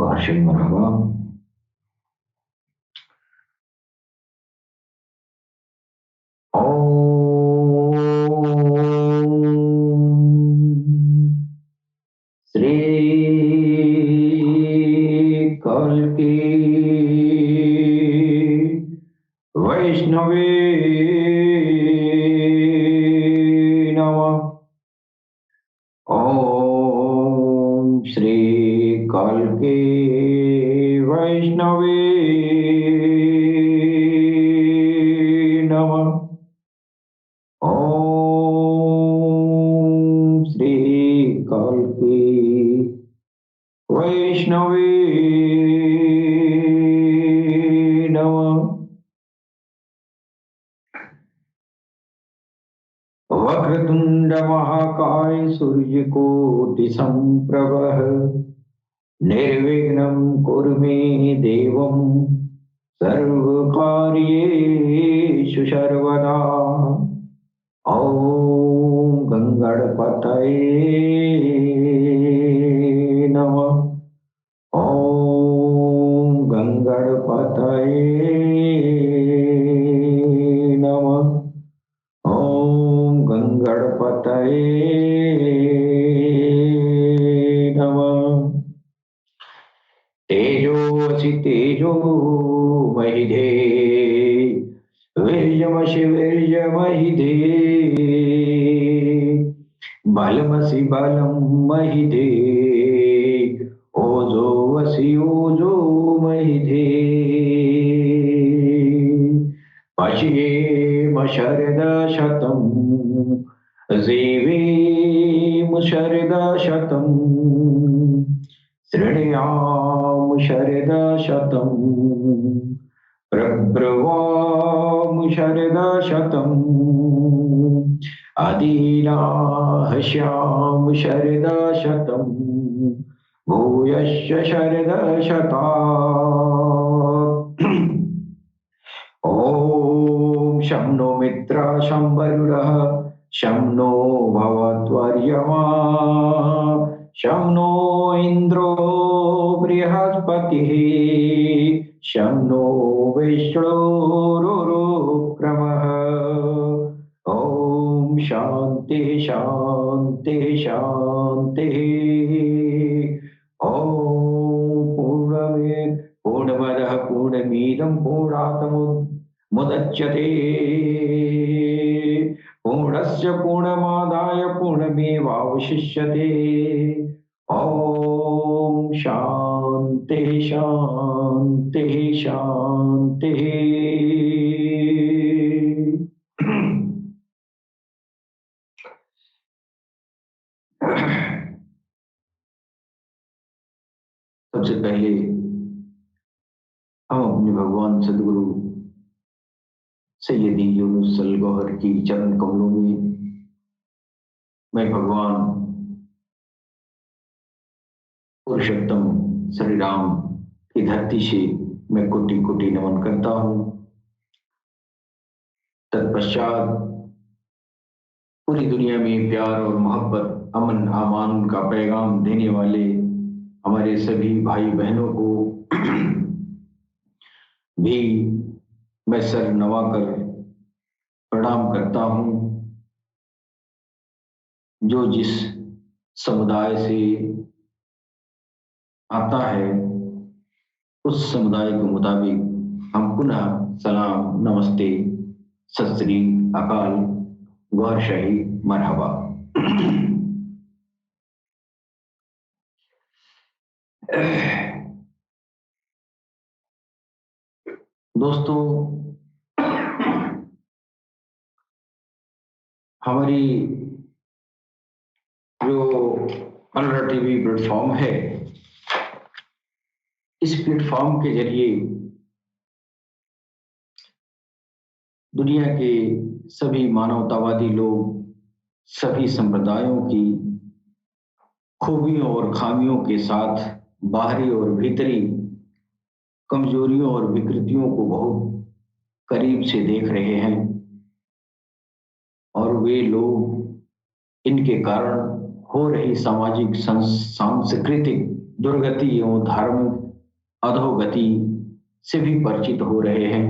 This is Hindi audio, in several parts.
भाषण मरहबा। श्री कल्की वैष्णवे नमः। ओम श्री कल्की वैष्णवे नमः। ओम श्री कल्की वैष्णवे नमः। वक्रतुंड महाकाय सूर्यकोटि संप्रभः निर्विघ्नं कुरु मे देवं सर्वकार्येषु सर्वदा। ओम गंगणपतये नमः। ओम गंगणपतये नमः। ओम गंगणपतये नमः। तेजोसि तेजो महिधे वीर्यमसि वीर्यमहिधे बलमसि बलं महिधे ओजोऽसि ओजो महिधे पश्येम शरदशतं जीवेम शरदशतं शृणुयाम शरदशतं प्रब्रवाम शरदशतं अदीनाहस्याम शरदशतं भूयश्च शरदशतात्। ओम शं नो मित्रः शं वरुणः शं नो भवत्वर्यमा शं नो इन्द्रो बृहस्पतिः शं नो विष्णुरुक्रमः। ओम शांति शांति शांति। ओम पूर्णमदः पूर्णमिदं पूर्णात् मुदच्यते पूर्णस्य पूर्णमादाय पूर्णमेवावशिष्यते। ओम शांति शांति शांति। सबसे पहले हम अपने भगवान सदगुरु सैयदी यूनुस अल गौहर की चरण कमलों में मैं भगवान पुरुषोत्तम श्री राम की धरती से मैं कोटि कोटि नमन करता हूँ। तत्पश्चात पूरी दुनिया में प्यार और मोहब्बत अमन अमान का पैगाम देने वाले हमारे सभी भाई बहनों को भी मैं सर नवाकर प्रणाम करता हूँ। जो जिस समुदाय से आता है उस समुदाय के मुताबिक हम पुनः सलाम नमस्ते सत श्री अकाल गौर शाही मरहबा। दोस्तों, हमारी जो अनरा टीवी प्लेटफॉर्म है, इस प्लेटफॉर्म के जरिए दुनिया के सभी मानवतावादी लोग सभी संप्रदायों की खूबियों और खामियों के साथ बाहरी और भीतरी कमजोरियों और विकृतियों को बहुत करीब से देख रहे हैं और वे लोग इनके कारण हो रही सामाजिक सांस्कृतिक दुर्गति एवं धार्मिक अधोगति से भी परिचित हो रहे हैं।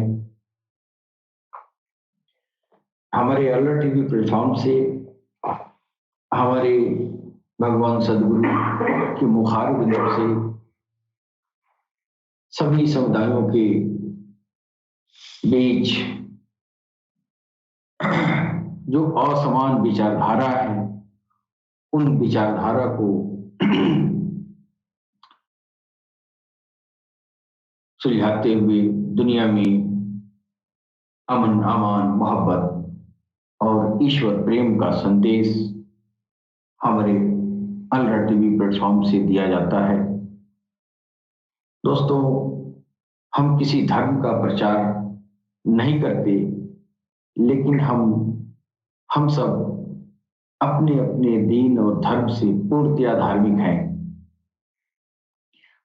हमारे अलर्ट टीवी प्लेटफॉर्म से हमारे भगवान सदगुरु के मुखार बिंदु से सभी समुदायों के बीच जो असमान विचारधारा है, उन विचारधारा को सुलझाते हुए दुनिया में अमन, अमान, मोहब्बत और ईश्वर प्रेम का संदेश हमारे अलर्ट टीवी प्लेटफॉर्म से दिया जाता है। दोस्तों, हम किसी धर्म का प्रचार नहीं करते, लेकिन हम सब अपने अपने दीन और धर्म से पूर्णतया धार्मिक हैं।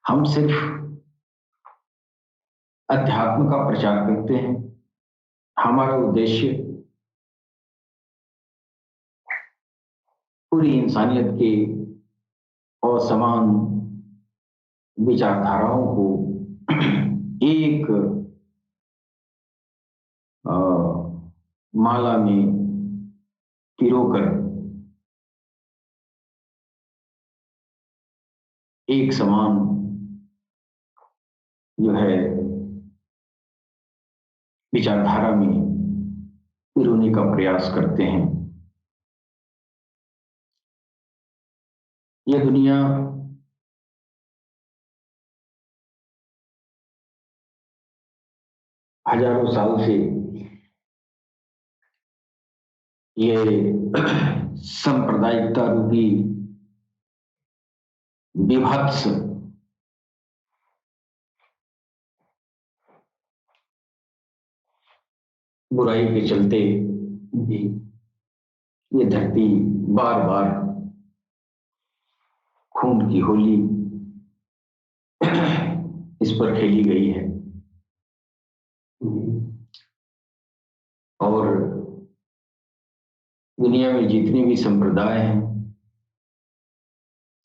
हम सिर्फ अध्यात्म का प्रचार करते हैं। हमारा उद्देश्य पूरी इंसानियत के असमान विचारधाराओं को एक माला में पिरोकर एक समान जो है विचारधारा में पिरोने का प्रयास करते हैं। यह दुनिया हजारों साल से ये सांप्रदायिकता रूपी विभत्स बुराई के चलते ये धरती बार बार खून की होली इस पर खेली गई है। और दुनिया में जितने भी संप्रदाय हैं,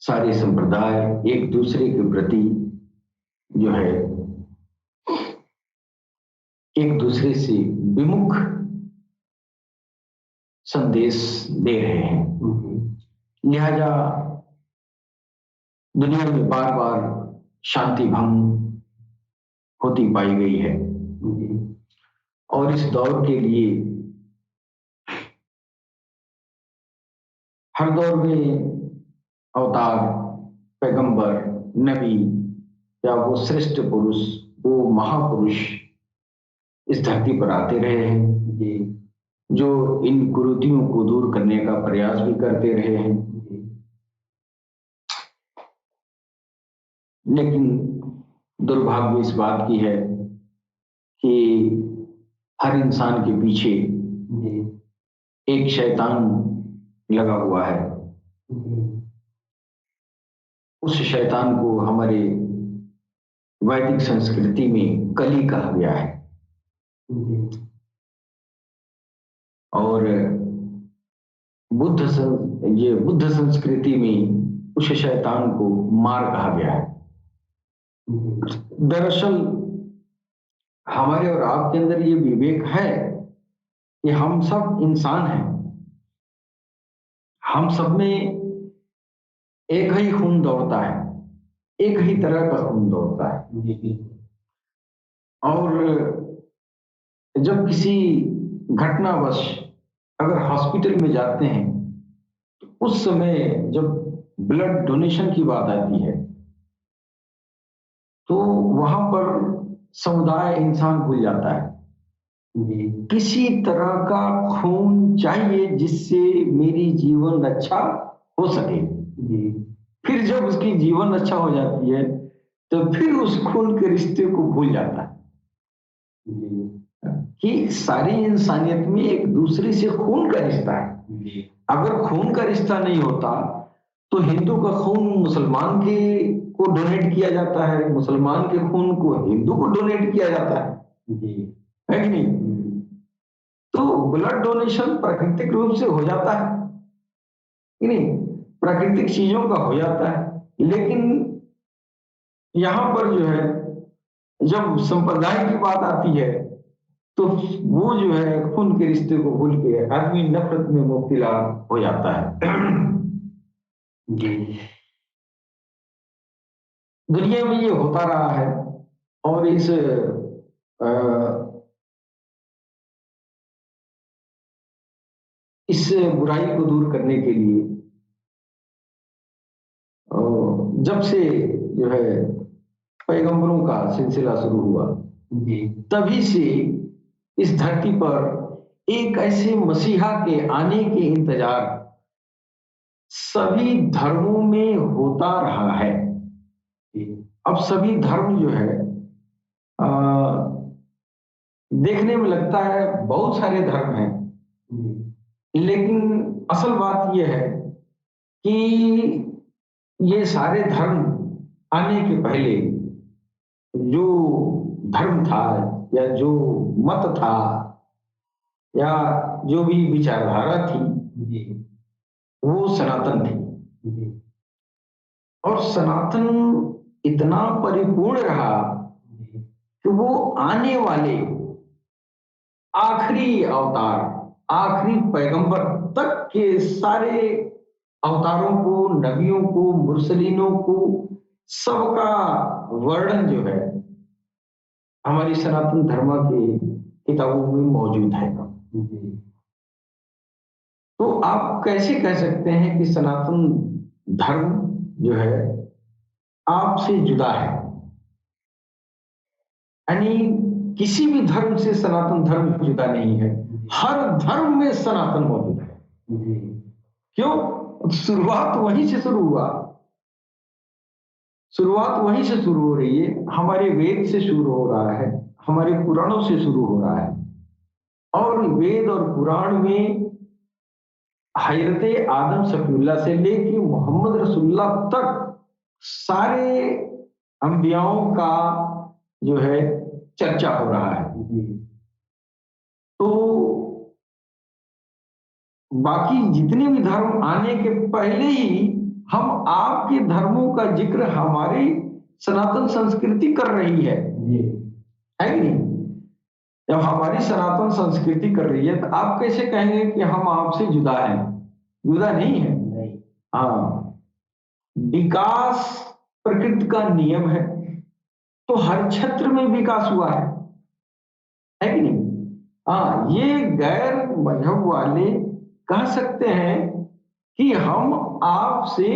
सारे संप्रदाय एक दूसरे के प्रति जो है एक दूसरे से विमुख संदेश दे रहे हैं। लिहाजा दुनिया में बार बार शांति भंग होती पाई गई है। और इस दौर के लिए हर दौर में अवतार, पैगंबर, नबी या वो श्रेष्ठ पुरुष, वो महापुरुष इस धरती पर आते रहे हैं, जो इन कुरीतियों को दूर करने का प्रयास भी करते रहे हैं। लेकिन दुर्भाग्य इस बात की है कि हर इंसान के पीछे एक शैतान लगा हुआ है। उस शैतान को हमारे वैदिक संस्कृति में कली कहा गया है। और बुद्ध संस्कृति में उस शैतान को मार कहा गया है। दरअसल हमारे और आपके अंदर ये विवेक है कि हम सब इंसान हैं। हम सब में एक ही खून दौड़ता है, एक ही तरह का खून दौड़ता है। और जब किसी घटनावश अगर हॉस्पिटल में जाते हैं तो उस समय जब ब्लड डोनेशन की बात आती है तो वहां पर समुदाय इंसान भूल जाता है। किसी तरह का खून चाहिए जिससे मेरी जीवन रक्षा हो सके। फिर जब उसकी जीवन रक्षा हो जाती है तो फिर उस खून के रिश्ते को भूल जाता है कि सारी इंसानियत में एक दूसरे से खून का रिश्ता है। अगर खून का रिश्ता नहीं होता तो हिंदू का खून मुसलमान के को डोनेट किया जाता है, मुसलमान के खून को हिंदू को डोनेट किया जाता है कि नहीं? तो ब्लड डोनेशन प्राकृतिक रूप से हो जाता है कि नहीं? प्राकृतिक चीजों का हो जाता है। लेकिन यहाँ पर जो है जब संप्रदाय की बात आती है तो वो जो है खून के रिश्ते को भूल के आदमी नफरत में मुब्तला हो जाता है। जी, दुनिया में ये होता रहा है और इस बुराई को दूर करने के लिए जब से जो है पैगंबरों का सिलसिला शुरू हुआ, जी, तभी से इस धरती पर एक ऐसे मसीहा के आने के इंतजार सभी धर्मों में होता रहा है। अब सभी धर्म जो है आ, देखने में लगता है बहुत सारे धर्म हैं, लेकिन असल बात यह है कि ये सारे धर्म आने के पहले जो धर्म था या जो मत था या जो भी विचारधारा थी वो सनातन थी। और सनातन इतना परिपूर्ण रहा कि वो आने वाले आखिरी अवतार, आखिरी पैगंबर तक के सारे अवतारों को, नबियों को, मुरसलीनों को, सबका वर्णन जो है हमारी सनातन धर्म की किताबों में मौजूद है। तो आप कैसे कह सकते हैं कि सनातन धर्म जो है आपसे जुदा है? यानी किसी भी धर्म से सनातन धर्म जुदा नहीं है, हर धर्म में सनातन मौजूद है। क्यों? शुरुआत वहीं से शुरू हुआ, शुरुआत वहीं से शुरू हो रही है, हमारे वेद से शुरू हो रहा है, हमारे पुराणों से शुरू हो रहा है। और वेद और पुराण में हजरत आदम सफीउल्लाह से लेके मोहम्मद रसूलुल्लाह तक सारे अंबियाओं का जो है चर्चा हो रहा है। तो बाकी जितने भी धर्म आने के पहले ही हम आपके धर्मों का जिक्र हमारी सनातन संस्कृति कर रही है कि नहीं? जब हमारी सनातन संस्कृति कर रही है तो आप कैसे कहेंगे कि हम आपसे जुदा हैं? जुदा नहीं है। हाँ, विकास प्रकृति का नियम है, तो हर क्षेत्र में विकास हुआ है कि नहीं? हाँ, ये गैर मजहब वाले कह सकते हैं कि हम आपसे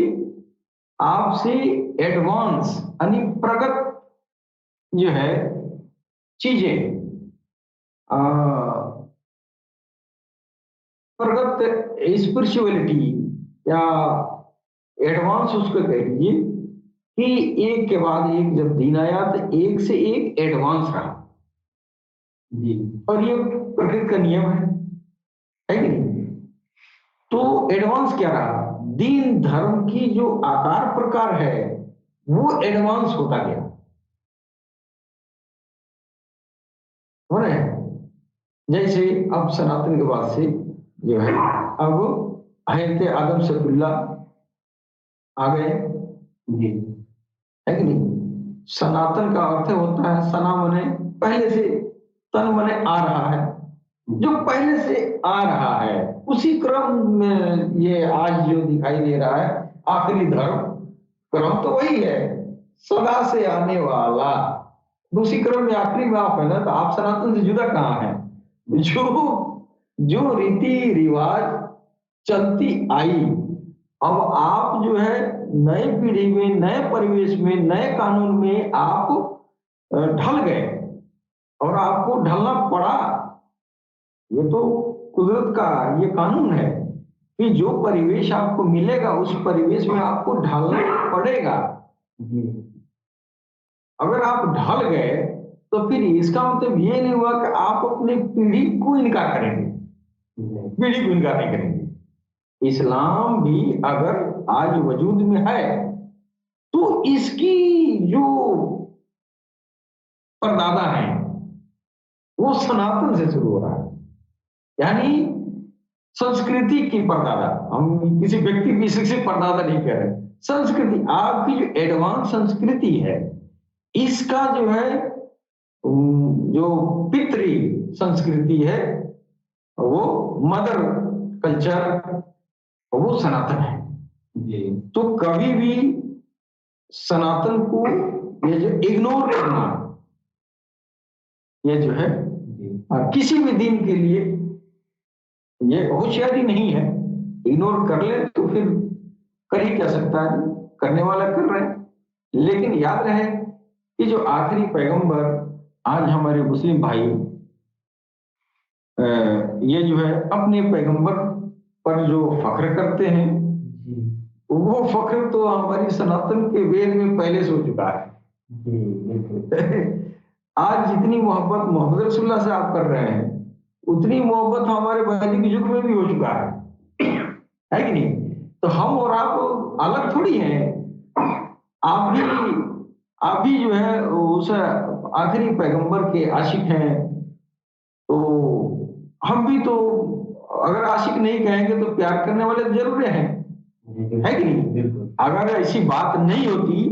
आपसे एडवांस यानी प्रगत जो है चीजें प्रगत स्पिरिचुअलिटी या एडवांस उसको कह लीजिए कि एक के बाद एक जब दिन आया तो एक से एक एडवांस रहा जी। और ये प्रकृति का नियम है कि नहीं? तो एडवांस क्या रहा? दीन धर्म की जो आकार प्रकार है वो एडवांस होता गया, हो रहा है। जैसे अब सनातन के बाद से जो है अब हजरत आदम सफीउल्लाह आ गए जी, है कि नहीं? सनातन का अर्थ होता है सना मने पहले से, तन मने आ रहा है, जो पहले से आ रहा है उसी क्रम में ये आज जो दिखाई दे रहा है आखिरी धर्म क्रम तो वही है, सदा से आने वाला। दूसरी क्रम में आखिरी में आप है ना, तो आप सनातन से जुदा कहाँ है? जो रीति रिवाज चलती आई, अब आप जो है नए पीढ़ी में, नए परिवेश में, नए कानून में आप ढल गए और आपको ढलना पड़ा। ये तो कुदरत का ये कानून है कि जो परिवेश आपको मिलेगा उस परिवेश में आपको ढलना पड़ेगा। अगर आप ढल गए तो फिर इसका मतलब ये नहीं हुआ कि आप अपने पीढ़ी को इनकार करेंगे, पीढ़ी को इनकार नहीं करेंगे। इस्लाम भी अगर आज वजूद में है तो इसकी जो परदादा है वो सनातन से शुरू हो रहा है। यानी संस्कृति की परदादा, हम किसी व्यक्ति विशेष से परदादा नहीं कह रहे, संस्कृति आपकी जो एडवांस संस्कृति है इसका जो है जो पितृ संस्कृति है वो मदर कल्चर वो सनातन है। तो कभी भी सनातन को ये जो इग्नोर करना ये जो है किसी भी दिन के लिए ये होशियारी नहीं है। इग्नोर कर ले तो फिर कर ही क्या सकता है, करने वाला कर रहे हैं। लेकिन याद रहे कि जो आखिरी पैगंबर आज हमारे मुस्लिम भाई ये जो है अपने पैगंबर पर जो फख्र करते हैं वो फख्र तो हमारी सनातन के वेद में पहले से हो चुका है। आज जितनी मोहब्बत मोहम्मद रसूलुल्लाह से आप कर रहे हैं उतनी मोहब्बत हमारे वैदिक युग में भी हो चुका है कि नहीं? तो हम और आप अलग थोड़ी हैं। आप भी जो है उस आखिरी पैगंबर के आशिक हैं। तो हम भी तो अगर आशिक नहीं कहेंगे तो प्यार करने वाले जरूर हैं, है कि नहीं? अगर ऐसी बात नहीं होती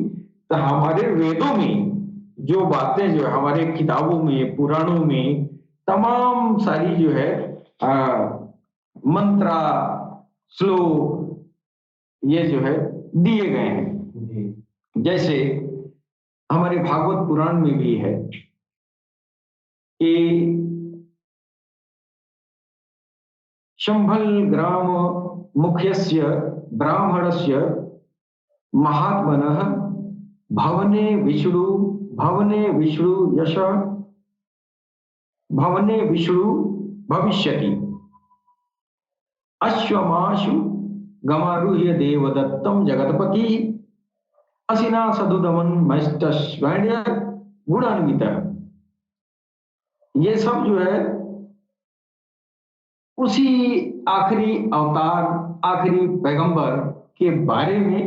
तो हमारे वेदों में जो बातें जो है हमारे किताबों में पुराणों में तमाम सारी जो है मंत्रा श्लोक ये जो है दिए गए हैं। जैसे हमारे भागवत पुराण में भी है कि शंभल ग्राम मुख्यस्य ब्राह्मणस्य महात्मनः भवने विष्णु यश भवने विष्णु भविष्यति अश्वमाशु गमारुह्य देवदत्तम जगतपति असिना सदुदमन मैष्टस्वैण्य गुणान्वित। ये सब जो है उसी आखिरी अवतार आखिरी पैगंबर के बारे में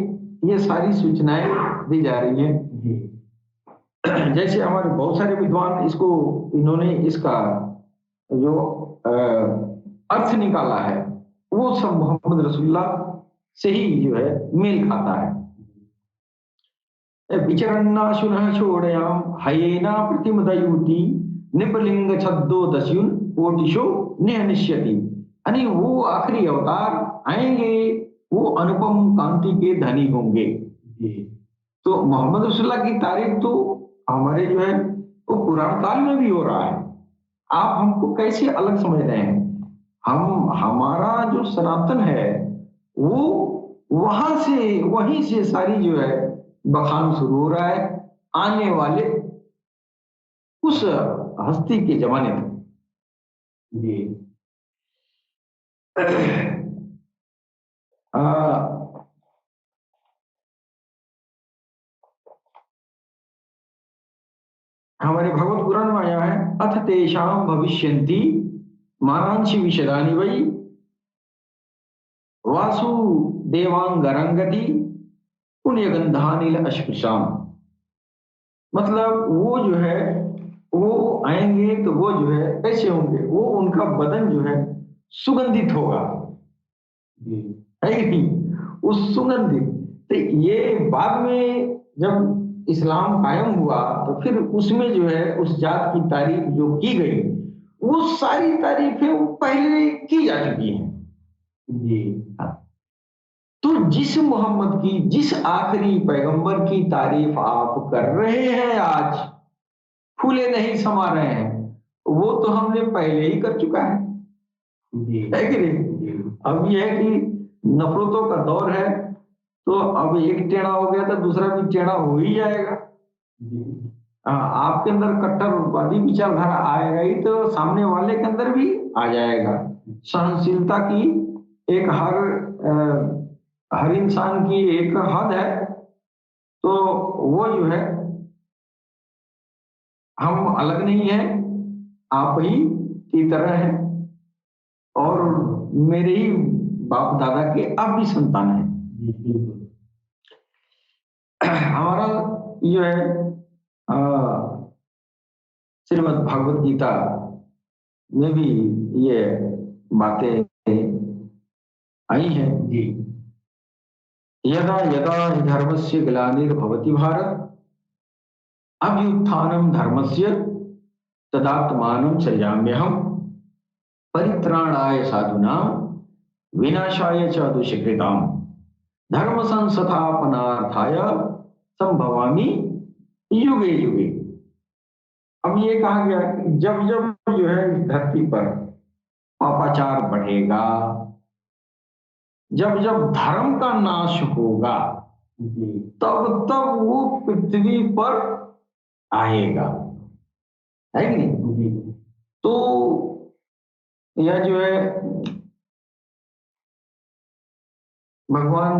ये सारी सूचनाएं दी जा रही हैं। जैसे हमारे बहुत सारे विद्वान इन्होंने इसका जो अर्थ निकाला है वो सब मोहम्मद रसूलुल्लाह से ही जो है मेल खाता है। विचरन्नाशुनः छोड़याम हयेना प्रतिमदयुति निपलिंग छद्दो दस्युन कोटिशो निहनिष्यति। यानी वो आखिरी अवतार आएंगे वो अनुपम कांति के धनी होंगे। तो मोहम्मद रसूलुल्लाह की तारीफ तो हमारे जो है वो पुराण काल में भी हो रहा है। आप हमको कैसे अलग समझ रहे हैं? हमारा जो सनातन है वो वहीं से सारी जो है बखान शुरू हो रहा है आने वाले उस हस्ती के जमाने में। हमारे भगवत पुराण में आया है अथ तेषाम भविष्यन्ति मानांशि विशदानि वै वासु देवांगरंगति पुण्यगंधानिल अस्पृशाम। मतलब वो जो है वो आएंगे तो वो जो है कैसे होंगे, वो उनका बदन जो है सुगंधित होगा, है कि नहीं? उस सुगंधित तो ये बाद में जब इस्लाम कायम हुआ तो फिर उसमें जो है उस जात की तारीफ जो की गई वो सारी तारीफें वो पहले की जा चुकी हैं। तो जिस मोहम्मद की जिस आखिरी पैगंबर की तारीफ आप कर रहे हैं आज फूले नहीं समा रहे हैं वो तो हमने पहले ही कर चुका है कि नहीं? अब यह है कि नफरतों का दौर है तो अब एक टेढ़ा हो गया तो दूसरा भी टेढ़ा हो ही जाएगा। आपके अंदर कट्टरवादी विचारधारा आएगा ही तो सामने वाले के अंदर भी आ जाएगा। सहनशीलता की एक हर इंसान की एक हद है, तो वो जो है हम अलग नहीं है, आप ही की तरह हैं और मेरे ही बाप दादा के आप भी संतान हैं। हमारा जो है श्रीमद् भागवत गीता में भी ये बातें जी। यदा यदा हि धर्मस्य ग्लानिर्भवति भारत अभ्युत्थानं धर्मस्य तदात्मानं सृजाम्यहम् परित्राणाय साधूनां विनाशाय च दुष्कृताम् धर्म संस्थापनार्थाय संभवामि युगे युगे। अब ये कहा गया कि जब जब जो है इस धरती पर पापाचार बढ़ेगा, जब जब धर्म का नाश होगा, तब तब वो पृथ्वी पर आएगा, है कि नहीं? तो यह जो है भगवान,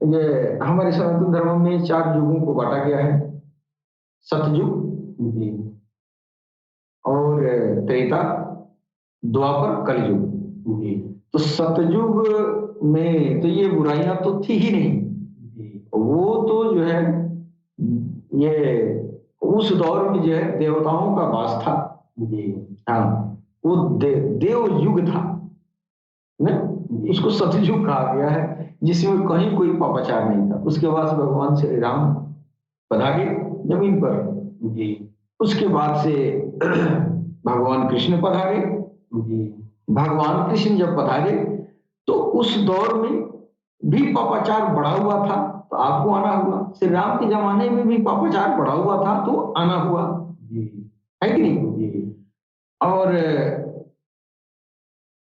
ये हमारे सनातन धर्म में 4 युगों को बांटा गया है, सतयुग और त्रेता, द्वापर, कलयुग। तो सतयुग में तो ये बुराइयां तो थी ही नहीं, वो तो जो है ये उस दौर में जो है देवताओं का वास था। हाँ, वो देव युग था ना, उसको सतयुग कहा गया है, जिसमें कहीं कोई पापाचार नहीं था। उसके बाद भगवान श्री राम पधारे जमीन पर, उसके बाद से भगवान कृष्ण पधारे। भगवान कृष्ण जब पधारे तो उस दौर में भी पापाचार बढ़ा हुआ था, तो आपको आना हुआ। श्री राम के जमाने में भी पापाचार बढ़ा हुआ था, तो आना हुआ, है कि नहीं? और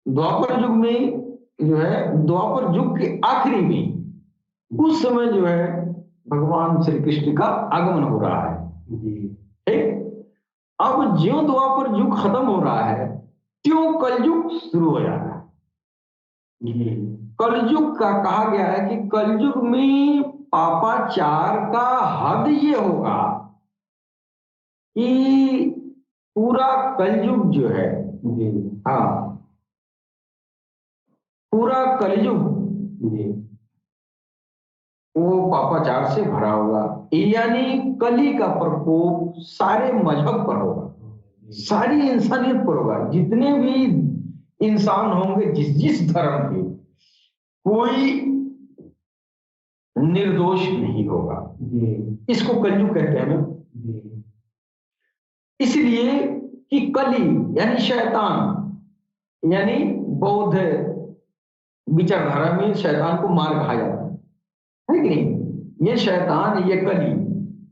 द्वापर युग में जो है, द्वापर युग के आखिरी में उस समय जो है भगवान श्री कृष्ण का आगमन हो रहा है। ठीक? अब ज्यों द्वापर युग खत्म हो रहा है, त्यों कलयुग शुरू हो जा रहा है। कलयुग का कहा गया है कि कलयुग में पापाचार का हद ये होगा कि पूरा कलयुग जो है, हाँ, पूरा कलयुग वो पापाचार से भरा होगा, यानी कली का प्रकोप सारे मजहब पर होगा, सारी इंसानियत पर होगा। जितने भी इंसान होंगे, जिस जिस धर्म के, कोई निर्दोष नहीं होगा। इसको कलयुग कहते हैं ना, इसलिए कि कली यानी शैतान, यानी बौद्ध विचारधारा में शैतान को मार कहा जाता है कि नहीं? ये शैतान, ये कली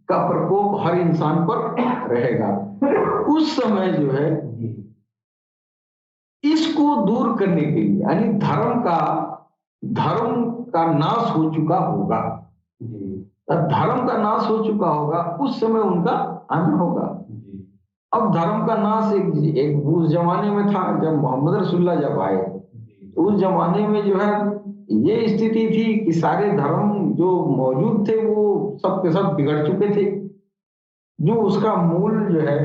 का प्रकोप हर इंसान पर रहेगा। उस समय जो है इसको दूर करने के लिए, यानी धर्म का नाश हो चुका होगा, धर्म का नाश हो चुका होगा, उस समय उनका आना होगा। अब धर्म का नाश एक उस जमाने में था जब मोहम्मद रसूलुल्लाह जब आए, उस जमाने में जो है ये स्थिति थी कि सारे धर्म जो मौजूद थे वो सब के सब बिगड़ चुके थे। जो उसका मूल जो है,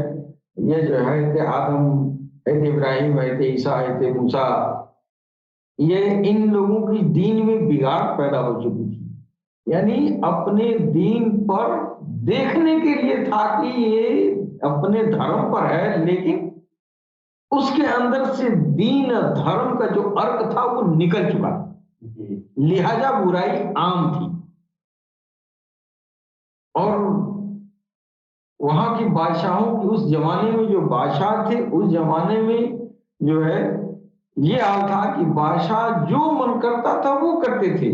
ये जो है थे आदम, थे इब्राहिम, थे ईसा, थे मूसा, ये इन लोगों की दीन में बिगाड़ पैदा हो चुकी थी। यानी अपने दीन पर देखने के लिए था कि ये अपने धर्म पर है, लेकिन उसके अंदर से दीन धर्म का जो अर्थ था वो निकल चुका था, लिहाजा बुराई आम थी। और वहां की बादशाहों की, उस जमाने में जो बादशाह थे, उस जमाने में जो है ये हाल था कि बादशाह जो मन करता था वो करते थे।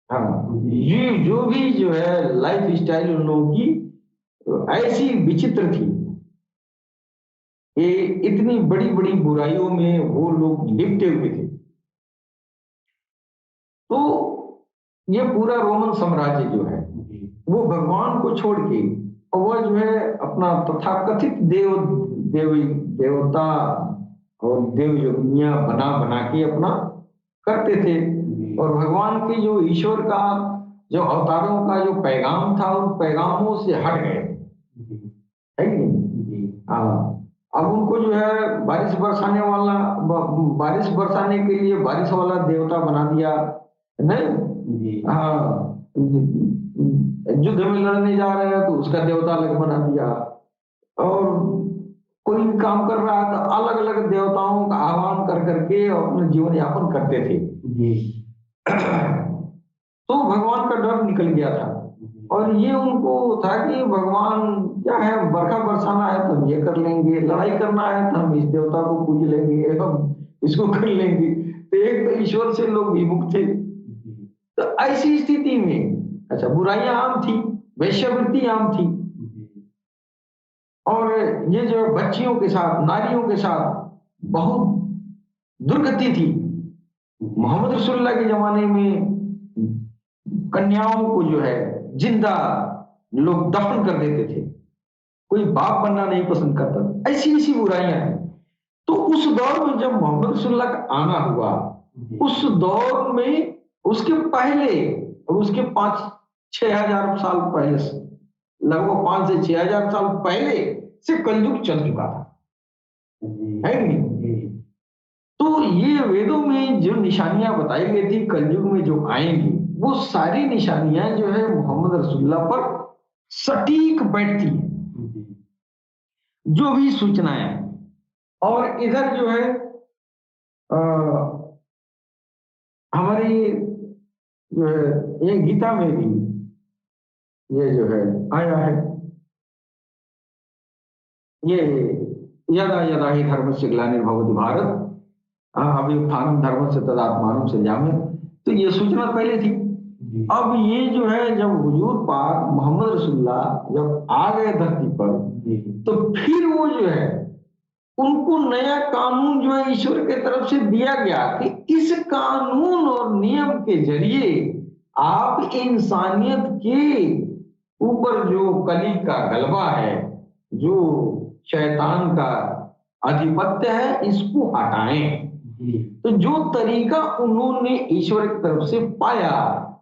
हाँ, ये जो भी जो है लाइफ स्टाइल उन लोगों की ऐसी विचित्र थी, ये इतनी बड़ी बड़ी बुराइयों में वो लोग लिपटे हुए थे। तो ये पूरा रोमन साम्राज्य जो है वो भगवान को छोड़ के, और वह जो है अपना तथाकथित देवता और देव योगियां बना बना के अपना करते थे। और भगवान के जो ईश्वर का जो अवतारों का जो पैगाम था, उन पैगामों से हट गए, है कि नहीं? हाँ, अब उनको जो है बारिश बरसाने वाला, बारिश बरसाने के लिए बारिश वाला देवता बना दिया, नहीं? हाँ, युद्ध में लड़ने जा रहे हैं तो उसका देवता अलग बना दिया, और कोई भी काम कर रहा है तो अलग अलग देवताओं का आह्वान कर करके अपना जीवन यापन करते थे। तो भगवान का डर निकल गया था। और ये उनको था कि भगवान क्या है, बरखा बरसाना है तो हम ये कर लेंगे, लड़ाई करना है तो हम इस देवता को पूज लेंगे, हम इसको कर लेंगे। तो एक तो ईश्वर से लोग विमुख थे। तो ऐसी स्थिति में अच्छा, बुराइयां आम थी, वैश्यवृत्ति आम थी, और ये जो बच्चियों के साथ, नारियों के साथ बहुत दुर्गति थी। मोहम्मद रसूलुल्लाह के जमाने में कन्याओं को जो है जिंदा लोग दफन कर देते थे, कोई बाप बनना नहीं पसंद करता था, ऐसी ऐसी बुराइयां हैं। तो उस दौर में जब मोहम्मद रसूलुल्लाह का आना हुआ, उस दौर में उसके पहले, उसके 5-6 हजार साल पहले से, लगभग 5 से 6 हजार साल पहले से कलयुग चल चुका था, है कि नहीं? तो ये वेदों में जो निशानियां बताई गई थी कलयुग में जो आएंगी, वो सारी निशानियां जो है मोहम्मद रसूलुल्लाह पर सटीक बैठती है, जो भी सूचनाएं। और इधर जो है अ, हमारी जो है ये गीता में भी ये जो है आया है, ये यदा यदा ही धर्मस्य ग्लानिर्भवति भारत अभ्युत्थानम धर्मस्य तदात्मानं सृजाम्यहम्। तो ये सूचना पहले थी। अब ये जो है जब हुजूर पाक मोहम्मद रसूलुल्लाह जब आ गए धरती पर, तो फिर वो जो है उनको नया कानून जो है ईश्वर के तरफ से दिया गया कि इस कानून और नियम के जरिए आप इंसानियत के ऊपर जो कली का गलबा है, जो शैतान का आधिपत्य है, इसको हटाएं। तो जो तरीका उन्होंने ईश्वर की तरफ से पाया,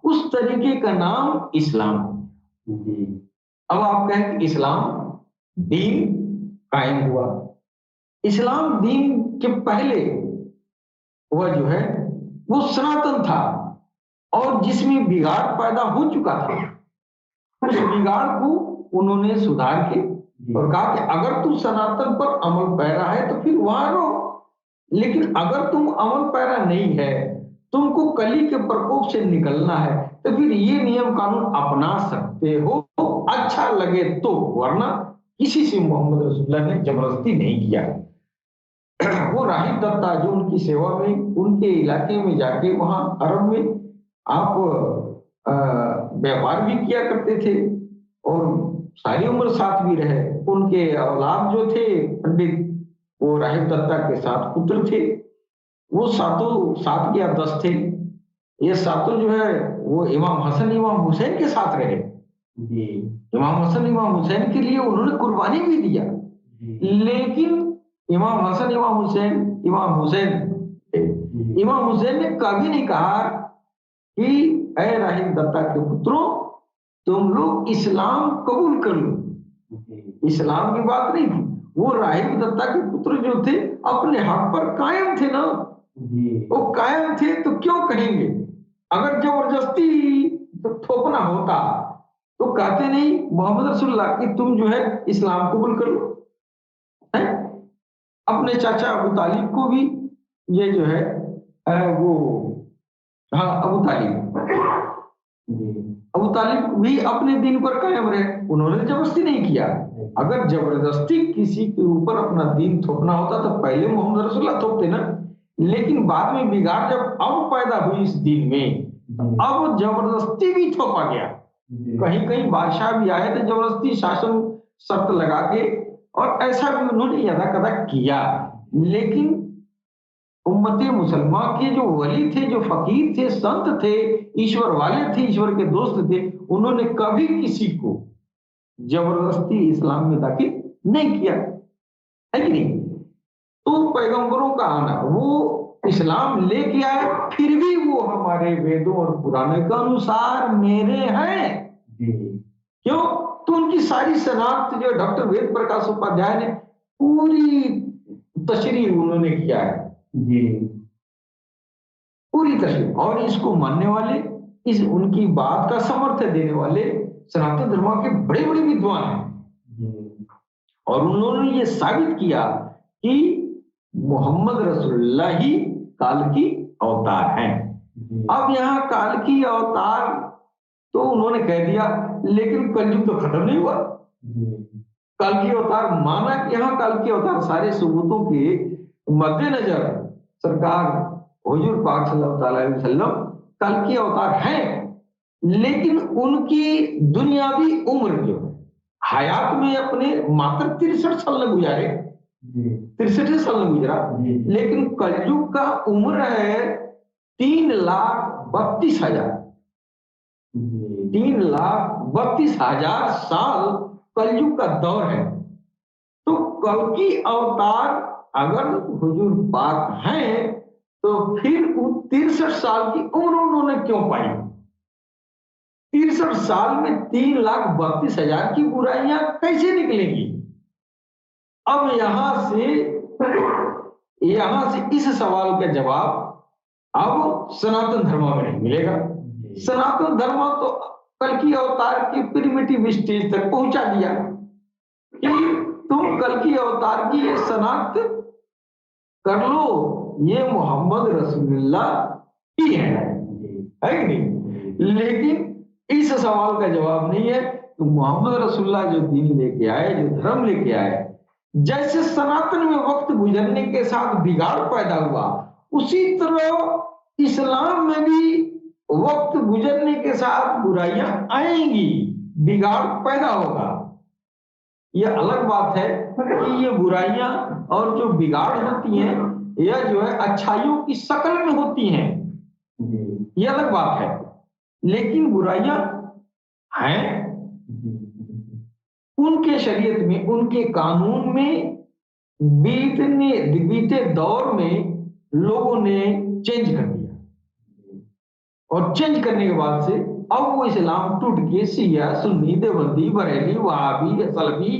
उस तरीके का नाम इस्लाम। अब आप कहें कि इस्लाम दीन कायम हुआ। इस्लाम दीन के पहले वह जो है वो सनातन था, और जिसमें बिगाड़ पैदा हो चुका था, उस बिगाड़ को उन्होंने सुधार के और कहा कि अगर तू सनातन पर अमल पैरा है तो फिर वहां रहो, लेकिन अगर तुम अमल पैरा नहीं है, तुमको कली के प्रकोप से निकलना है, तो फिर ये नियम कानून अपना सकते हो, अच्छा लगे तो, वरना किसी से मोहम्मद रसूलुल्लाह ने जबरदस्ती नहीं किया। वो राहिब दत्ता जो उनकी सेवा में, उनके इलाके में जाके वहां अरब में आप व्यापार भी किया करते थे, और सारी उम्र साथ भी रहे। उनके औलाद जो थे पंडित, वो राहिब दत्ता के 7 पुत्र थे। वो सातों 7 या 10 थे। ये सातों जो है वो इमाम हसन इमाम हुसैन के साथ रहे। इमाम हसन इमाम हुसैन के लिए उन्होंने कुर्बानी भी दिया, लेकिन इमाम हसन इमाम हुसैन इमाम हुसैन ने कभी नहीं कहा कि ऐ राहिब दत्ता के पुत्रों, तुम लोग इस्लाम कबूल कर लो। इस्लाम की बात नहीं थी। वो राहिब दत्ता के पुत्र जो थे अपने हक पर कायम थे ना, वो कायम थे, तो क्यों कहेंगे? अगर जबरदस्ती तो थोपना होता तो कहते नहीं मोहम्मद रसूलुल्लाह कि तुम जो है इस्लाम कबूल कर लो। है? अपने चाचा अबू तालिब को भी ये जो है वो, हाँ अबू तालिब, अबू तालिब भी अपने दिन पर कायम रहे, उन्होंने जबरदस्ती नहीं किया। अगर जबरदस्ती किसी के ऊपर अपना दीन थोपना होता तो पहले मोहम्मद रसूलुल्लाह थोपते ना, लेकिन बाद में बिगाड़ जब अब पैदा हुई इस दीन में, अब जबरदस्ती भी थोपा गया। कहीं कहीं बादशाह भी आए थे जबरदस्ती शासन शर्त लगा के, और ऐसा भी उन्होंने यदा कदा किया। लेकिन उम्मते मुसलमान के जो वली थे, जो फकीर थे, संत थे, ईश्वर वाले थे, ईश्वर के दोस्त थे, उन्होंने कभी किसी को जबरदस्ती इस्लाम में दाखिल नहीं किया, है कि नहीं? तो पैगंबरों का आना, वो इस्लाम लेके आए, फिर भी वो हमारे वेदों और पुराने के अनुसार मेरे हैं। क्यों? तो उनकी सारी शनाख्त जो डॉक्टर वेद प्रकाश उपाध्याय ने पूरी तशरीह उन्होंने किया है, पूरी तशरीह। और इसको मानने वाले, इस उनकी बात का समर्थन देने वाले सनातन धर्म के बड़े बड़े विद्वान हैं, और उन्होंने ये साबित किया कि मोहम्मद रसूलुल्लाह ही काल की अवतार हैं। अब यहाँ काल की अवतार तो उन्होंने कह दिया, लेकिन कलयुग तो खत्म नहीं हुआ। काल की अवतार माना कि यहाँ काल की अवतार सारे सबूतों के मद्देनजर सरकार हुजूर पाक सल्लल्लाहु अलैहि वसल्लम काल की अवतार हैं, लेकिन उनकी दुनियावी उम्र जो है हयात में अपने मात्र 63 साल न गुजारे, 63 साल न गुजरा, लेकिन कलयुग का उम्र है 3,32,000, 3,32,000 साल कलयुग का दौर है। तो कल की अवतार अगर हुजूर पाक हैं तो फिर वो 63 साल की उम्र उन्होंने क्यों पाई? 63 साल में 3,32,000 की बुराइयां कैसे निकलेंगी? अब यहां से इस सवाल का जवाब अब सनातन धर्म में नहीं मिलेगा। सनातन धर्म तो कल की अवतार के प्रिमिटिव स्टेज तक पहुंचा दिया कि तुम कल की अवतार की ये शनाख्त कर लो, ये मोहम्मद रसूलुल्लाह ही है कि नहीं? लेकिन इस सवाल का जवाब नहीं है। तो मोहम्मद रसूलुल्लाह जो दीन लेके आए, जो धर्म लेके आए, जैसे सनातन में वक्त गुजरने के साथ बिगाड़ पैदा हुआ, उसी तरह इस्लाम में भी वक्त गुजरने के साथ बुराइयां आएंगी, बिगाड़ पैदा होगा। यह अलग बात है कि ये बुराइयां और जो बिगाड़ होती हैं, यह जो है अच्छाइयों की शक्ल में होती हैं, यह अलग बात है। लेकिन बुराइयां हैं, उनके शरीयत में, उनके कानून में बीते दौर में लोगों ने चेंज कर दिया, और चेंज करने के बाद से अब वो इस्लाम टूट के शिया, सुन्नी, देवबंदी, बरेली, वहाबी, सलफी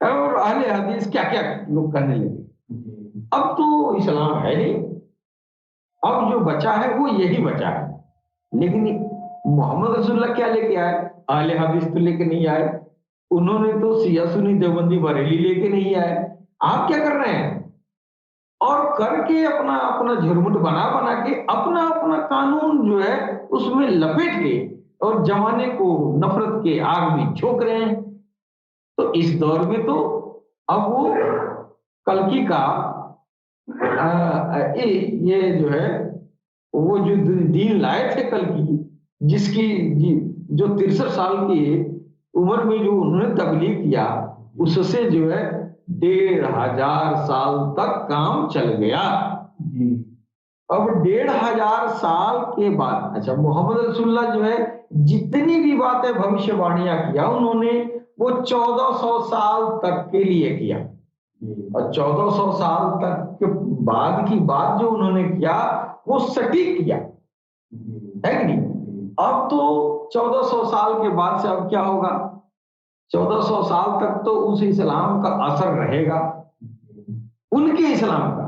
और अहले हदीस क्या क्या लोग करने लगे। अब तो इस्लाम है नहीं, अब जो बचा है वो यही बचा है। लेकिन मोहम्मद रसूलुल्लाह क्या लेके आए? अहले हदीस तो लेके नहीं आए, उन्होंने तो शिया, सुन्नी, देवबंदी, बरेली लेके नहीं आए। आप क्या कर रहे हैं? और करके अपना अपना झुरमुट बना बना के अपना अपना कानून जो है उसमें लपेट के और जमाने को नफरत के आग में झोंक रहे हैं। तो इस दौर में तो अब वो कल्कि का ये जो है वो जो दीन लाए थे कल्कि, जिसकी जो 63 साल की उम्र में जो उन्होंने तबलीग किया, उससे जो है 1,500 साल तक काम चल गया। अब 1,500 साल के बाद, अच्छा, मोहम्मद रसूलुल्लाह जो है जितनी भी बातें भविष्यवाणियां किया उन्होंने वो 1400 साल तक के लिए किया, और 1400 साल तक के बाद की बात जो उन्होंने किया वो सटीक किया, है कि नहीं? अब तो 1400 साल के बाद से अब क्या होगा? 1400 साल तक तो उस इस्लाम का असर रहेगा, उनके इस्लाम का,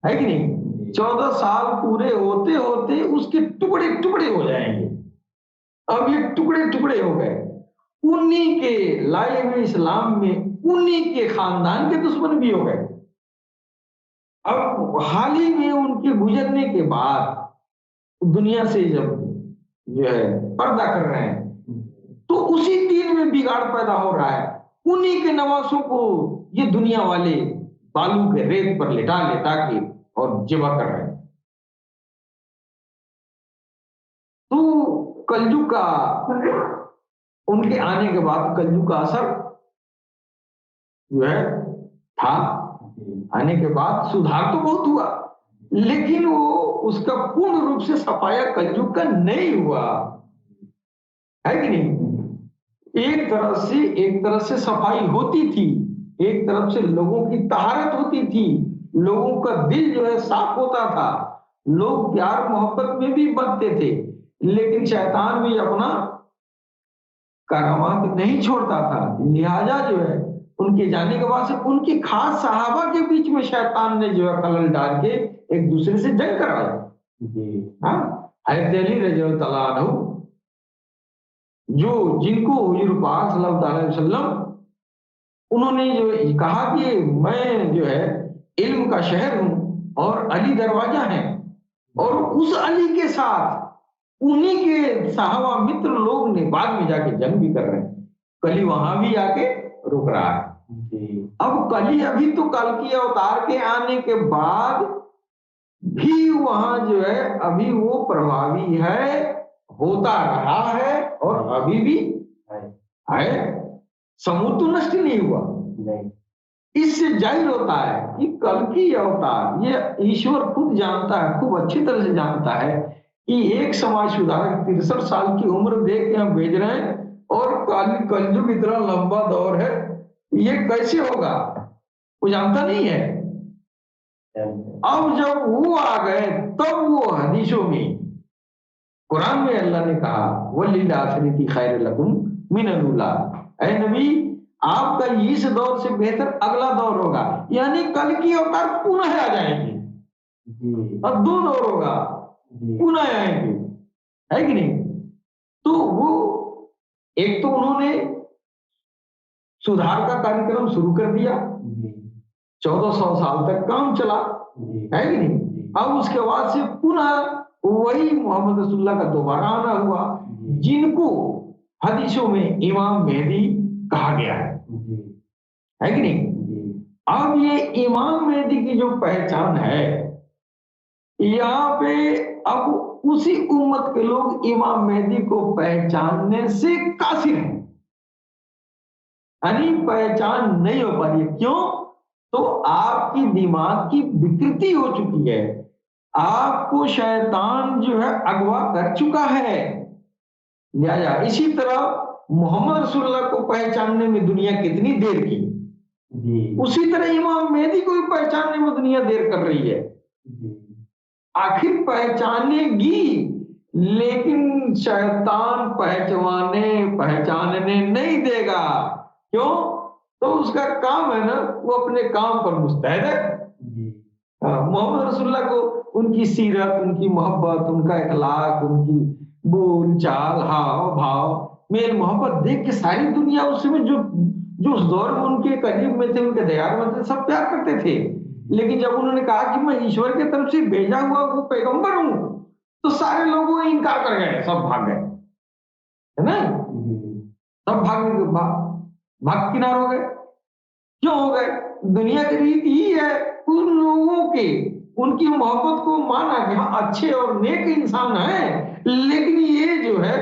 है कि नहीं? 14 साल पूरे होते होते उसके टुकड़े टुकड़े हो जाएंगे। अब ये टुकड़े टुकड़े हो गए, उन्हीं के लाए हुए इस्लाम में उन्हीं के खानदान के दुश्मन भी हो गए। अब हाल ही में उनके गुजरने के बाद दुनिया से जब जो है पर्दा कर रहे हैं, तो उसी दिन में बिगाड़ पैदा हो रहा है। उन्हीं के नवासों को ये दुनिया वाले बालू के रेत पर लेटा के और जिबा कर रहे हैं। तो कलयुग का, उनके आने के बाद कलयुग का असर जो है था, आने के बाद सुधार तो बहुत हुआ, लेकिन वो उसका पूर्ण रूप से सफाया कलयुग का नहीं हुआ, है कि नहीं? एक तरह से सफाई होती थी, एक तरफ से लोगों की तहारत होती थी, लोगों का दिल जो है साफ होता था, लोग प्यार मोहब्बत में भी बनते थे, लेकिन शैतान भी अपना करामात नहीं छोड़ता था। लिहाजा जो है उनके जाने के बाद से उनकी खास सहाबा के बीच में शैतान ने जो है खलल डाल के एक दूसरे से जंग कराया। हज़रत अली रज़ियल्लाहु अन्हु, जो जिनको हुजूर पाक सल्लल्लाहु अलैहि वसल्लम उन्होंने जो कहा कि मैं जो है इल्म का शहर हूं और अली दरवाजा है, और उस अली के साथ उन्हीं के साहबा मित्र लोग ने बाद में जाके जंग भी कर रहे हैं। कली वहां भी आके रुक रहा है। अब कली अभी तो कल की अवतार के आने के बाद भी वहां जो है अभी वो प्रभावी है, होता रहा है और अभी भी है। समूह तो नष्ट नहीं हुआ। इससे जाहिर होता है कि कल की अवतार ये ईश्वर खुद जानता है, खूब अच्छी तरह से जानता है कि एक समाज सुधारक 63 साल की उम्र देख के हम भेज रहे हैं और कलयुग इतना लंबा दौर है, ये कैसे होगा वो जानता नहीं है। अब जब वो आ गए तब वो हदीसों में, कुरान में अल्लाह ने कहा वल्लिल आखिरती खैर लकुम मिनल उला, ऐ नबी आपका इस दौर से बेहतर अगला दौर होगा, यानी कल की अवतार पुनः आ जाएंगे। अब 2 दौर होगा, पुनः आएंगे, है कि नहीं? तो वो एक तो उन्होंने सुधार का कार्यक्रम शुरू कर दिया, 1400 साल तक काम चला, है कि नहीं? अब उसके बाद से पुनः वही मोहम्मद रसूलुल्लाह का दोबारा आना हुआ, जिनको हदीसों में इमाम मेहदी कहा गया है कि नहीं? अब ये इमाम मेहदी की जो पहचान है, यहाँ पे अब उसी उम्मत के लोग इमाम मेहदी को पहचानने से कासिर हैं, यानी पहचान नहीं हो पा रही है। क्यों? तो आपकी दिमाग की विकृति हो चुकी है, आपको शैतान जो है अगवा कर चुका है। लिहाजा इसी तरह मोहम्मद रसूलुल्लाह को पहचानने में दुनिया कितनी देर की, उसी तरह इमाम मेहदी को भी पहचानने में दुनिया देर कर रही है। आखिर पहचानेगी, लेकिन शैतान पहचानने नहीं देगा। क्यों? तो उसका काम है ना, वो अपने काम पर मुस्तैद है। मोहम्मद रसूलुल्लाह को उनकी सीरत, उनकी मोहब्बत, उनका इखलाक, उनकी बोल चाल, हाव भाव, मेल मोहब्बत देख के सारी दुनिया उस समय जो उस दौर में उनके करीब में थे, उनके दयार में थे, सब प्यार करते थे। लेकिन जब उन्होंने कहा कि मैं ईश्वर की तरफ से भेजा हुआ वो पैगंबर हूं, तो सारे लोग इनकार कर गए, सब भाग गए, है ना? सब भाग किनार हो गए। क्यों हो गए? दुनिया की रीति ही है उन लोगों के, उनकी मोहब्बत को माना कि हाँ अच्छे और नेक इंसान है, लेकिन ये जो है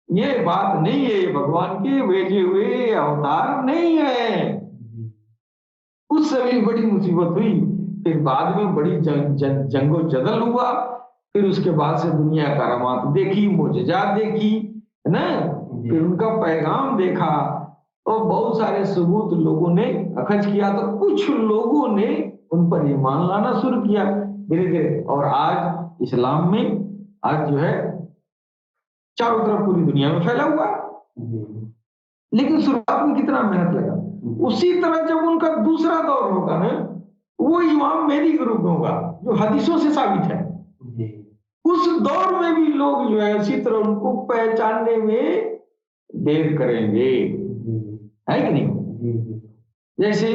ये बात नहीं है, ये भगवान के भेजे हुए अवतार नहीं है। उस समय बड़ी मुसीबत हुई, फिर बाद में बड़ी जंगो जदल हुआ, फिर उसके बाद से दुनिया करामात देखी, मोजजात देखी, है ना? फिर उनका पैगाम देखा और बहुत सारे सबूत लोगों ने अखज किया, तो कुछ लोगों ने उन पर ईमान लाना शुरू किया धीरे धीरे, और आज इस्लाम में आज जो है चारों तरफ पूरी दुनिया में फैला हुआ। लेकिन शुरुआत में कितना मेहनत लगा। उसी तरह जब उनका दूसरा दौर होगा ना, वो इमाम मेहदी के रूप में होगा, जो हदीसों से साबित है। उस दौर में भी लोग जो है इसी तरह उनको पहचानने में देर करेंगे, है कि नहीं? जैसे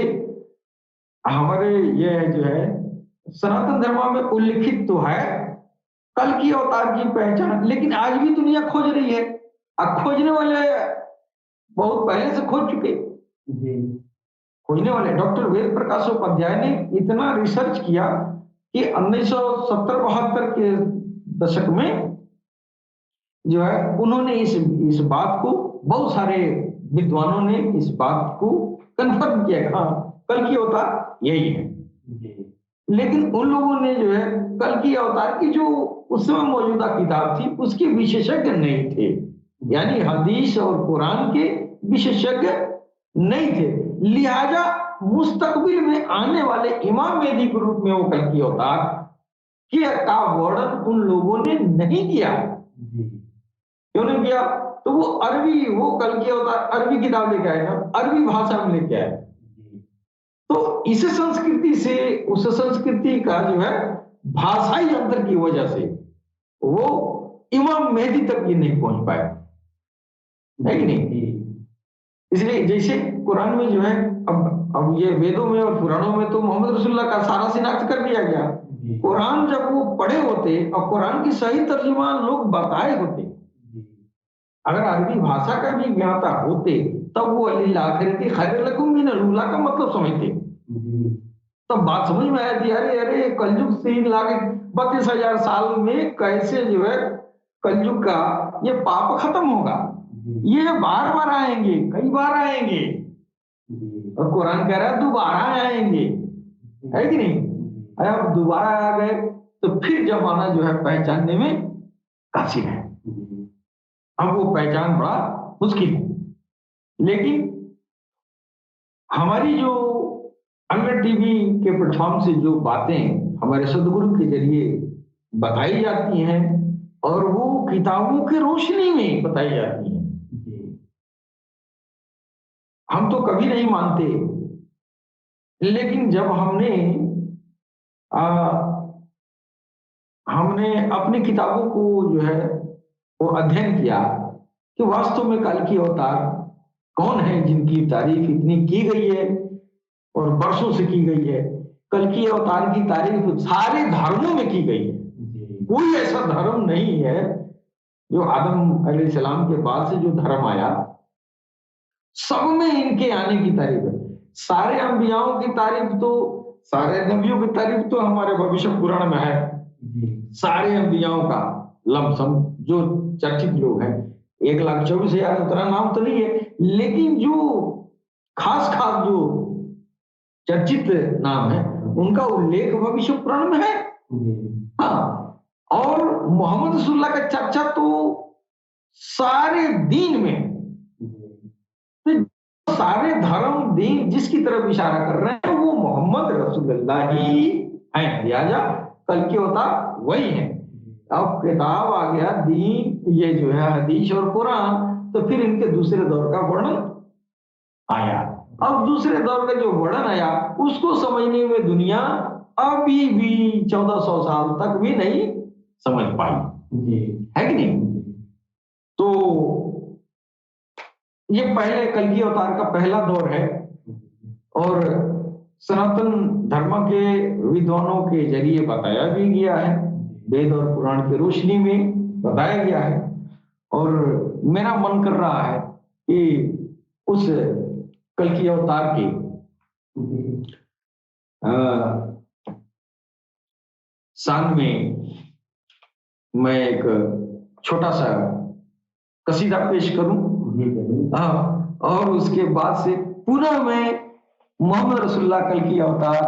हमारे ये जो है सनातन धर्म में उल्लिखित तो है कल की अवतार की पहचान, लेकिन आज भी दुनिया खोज रही है। अब खोजने वाले बहुत पहले से खोज चुके। खोजने वाले डॉक्टर वेद प्रकाश उपाध्याय ने इतना रिसर्च किया कि 1970-72 के दशक में जो है उन्होंने इस बात को, बहुत सारे विद्वानों ने इस बात को कंफर्म किया, हाँ कल की अवतार यही है। लेकिन उन लोगों ने जो है कल की अवतार की जो उस समय मौजूदा किताब थी उसके विशेषज्ञ नहीं थे, यानी हदीस और कुरान के विशेषज्ञ नहीं थे। लिहाजा मुस्तकबिल में आने वाले इमाम मेहदी के रूप में वो कल की अवतार का वर्णन उन लोगों ने नहीं किया। क्यों नहीं किया? तो वो अरबी, वो कल की अवतार अरबी किताब लेके आए ना, अरबी भाषा में लेके आए, तो इस संस्कृति से उस संस्कृति का जो है भाषाई अंतर की वजह से वो इमाम मेहदी तक ये नहीं पहुंच पाए, है कि नहीं? इसलिए जैसे कुरान में जो है अब ये वेदों में और पुराणों में तो मोहम्मद रसूलुल्लाह का सारा शिनाख्त कर दिया गया, कुरान जब वो पढ़े होते और कुरान की सही तर्जुमा लोग बताए होते, अगर अरबी भाषा का भी ज्ञाता होते, तब वो अली आखिरती खैर लकुम मिनल ऊला का मतलब समझते। तब बात समझ में आती, अरे अरे कलयुग 3,32,000 साल में कैसे जो है कलयुग का ये पाप खत्म होगा, ये बार बार आएंगे, कई बार आएंगे, और कुरान कह रहा है दोबारा आएंगे, है कि नहीं? अरे अब दोबारा आ गए तो फिर जमाना जो है पहचानने में कासिर है। अब वो पहचान बड़ा मुश्किल है। लेकिन हमारी जो अन्य टीवी के प्लेटफॉर्म से जो बातें हमारे सदगुरु के जरिए बताई जाती हैं और वो किताबों की रोशनी में बताई जाती हैं, हम तो कभी नहीं मानते। लेकिन जब हमने अपनी किताबों को जो है वो अध्ययन किया कि वास्तव में कल की अवतार कौन है जिनकी तारीफ इतनी की गई है और बरसों से की गई है। कल की अवतार की तारीफ सारे धर्मों में की गई है। कोई ऐसा धर्म नहीं है जो आदम अलैहिस्सलाम के बाद से जो धर्म आया, सब में इनके आने की तारीफ है। सारे अंबियाओं की तारीफ तो, सारे नबियों की तारीफ तो हमारे भविष्य पुराण में है। सारे अंबियाओं का लमसम जो चर्चित लोग हैं, 1,24,000 उतना नाम तो नहीं है, लेकिन जो खास खास जो चर्चित नाम है उनका उल्लेख भविष्य पुराण में है। हाँ, और मोहम्मद रसूलुल्लाह का चर्चा तो सारे दीन में, तो सारे धर्म दीन जिसकी तरफ इशारा कर रहे हैं वो मोहम्मद रसूलुल्लाह ही है, लिहाजा कल की होता वही है। अब किताब आ गया दीन, ये जो है हदीस और कुरान, तो फिर इनके दूसरे दौर का वर्णन आया। अब दूसरे दौर का जो वर्णन आया उसको समझने में दुनिया अभी भी 1400 साल तक भी नहीं समझ पाई, है कि नहीं? तो ये पहले कल की अवतार का पहला दौर है और सनातन धर्म के विद्वानों के जरिए बताया भी गया है, वेद और पुराण की रोशनी में बताया गया है। और मेरा मन कर रहा है कि उस कल की अवतार के शान में मैं एक छोटा सा कसीदा पेश करूं। हाँ, और उसके बाद से पुनः मैं मोहम्मद रसूलुल्लाह कल की अवतार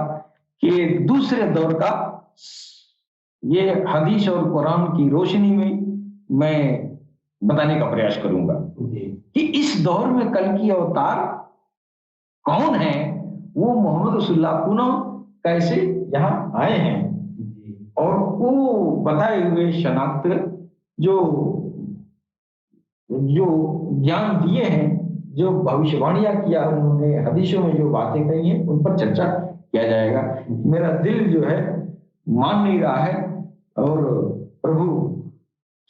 के दूसरे दौर का ये हदीस और कुरान की रोशनी में मैं बताने का प्रयास करूंगा कि इस दौर में कल की अवतार कौन है, वो मोहम्मद रसूलुल्लाह पुनः कैसे यहाँ आए हैं, और वो बताए हुए शनाख्त जो जो ज्ञान दिए हैं, जो भविष्यवाणियां किया उन्होंने, हदीसों में जो बातें कही हैं, उन पर चर्चा किया जाएगा। मेरा दिल जो है मान नहीं रहा है, और प्रभु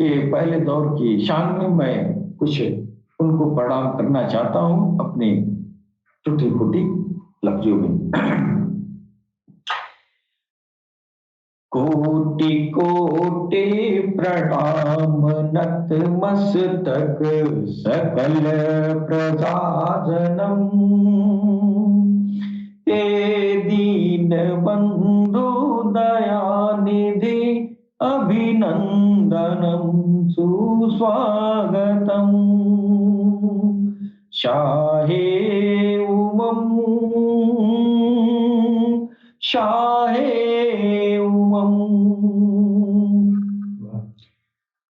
के पहले दौर की शान में मैं कुछ उनको प्रणाम करना चाहता हूं अपने टूटी फूटी लफ्जों में। कोटि कोटि प्रणाम नतमस्तक सकल प्रजाजनम, हे दीन बंधु दयानिधि अभिनंदनम सुस्वागतम, शाहे उमम शाहे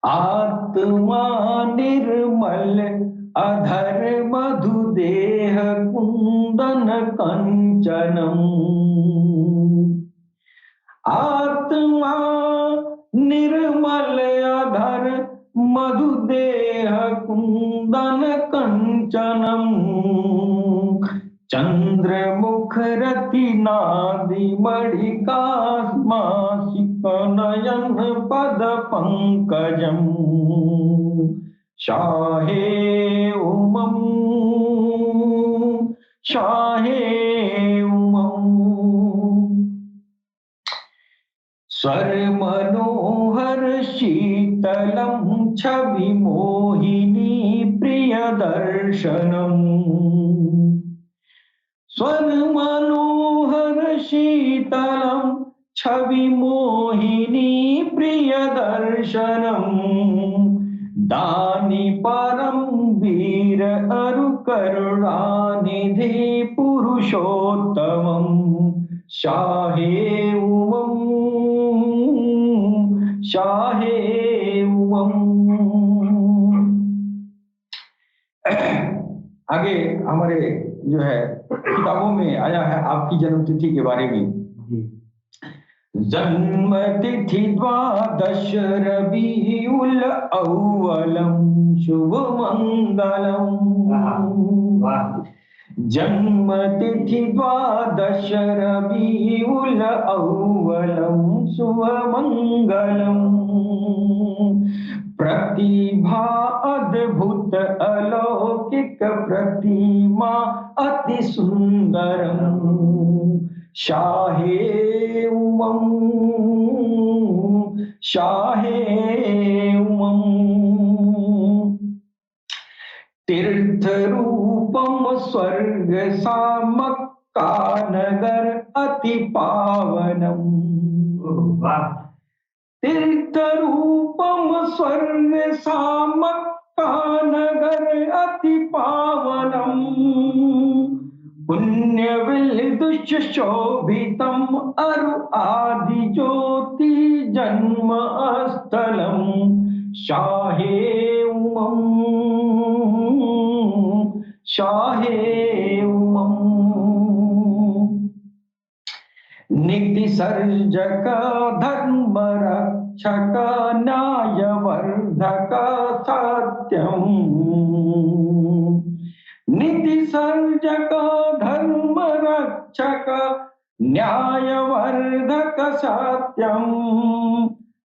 आत्मा निर्मल अधर मधुदेह कुंदन कंचनम, आत्मा निर्मल अधर मधुदेह कुंदन कंचनम, चंद्रमुख रति नादि मणिका मासिक नयन पद पंकजम, शाहे उमम शाहे उमम। स्वर मनोहर शीतलम छवि मोहिनी प्रिय दर्शनम। स्वर मनोहर शीतलम छवि मोहिनी प्रिय दर्शनम। दानि परम वीर अरु करुणानिधि पुरुषोत्तमं शाहे उमं शाहे उमं। आगे हमारे जो है किताबों में आया है आपकी जन्मतिथि के बारे में। जन्म तिथि द्वादश रबीउल अव्वलम शुभ मंगलम। जन्म तिथि द्वादश रबीउल अव्वलम शुभ मंगलम। प्रतिभा अद्भुत अलौकिक प्रतिमा अति सुंदरम शाहे उमं शाहे उमं। तीर्थ रूपम स्वर्ग सामक्का नगर अति पावनम। तीर्थ रूपम स्वर्ग सामक्का नगर अति पावनम। पुण्य विलदुष शोभितम अरु आदि ज्योति जन्म स्थलम शाहे उमं शाहे उमं। नीति सर्जक धर्म रक्षक न्याय वर्धक सत्यम। नीति सर्जक धर्म रक्षक न्याय वर्धक सत्यम।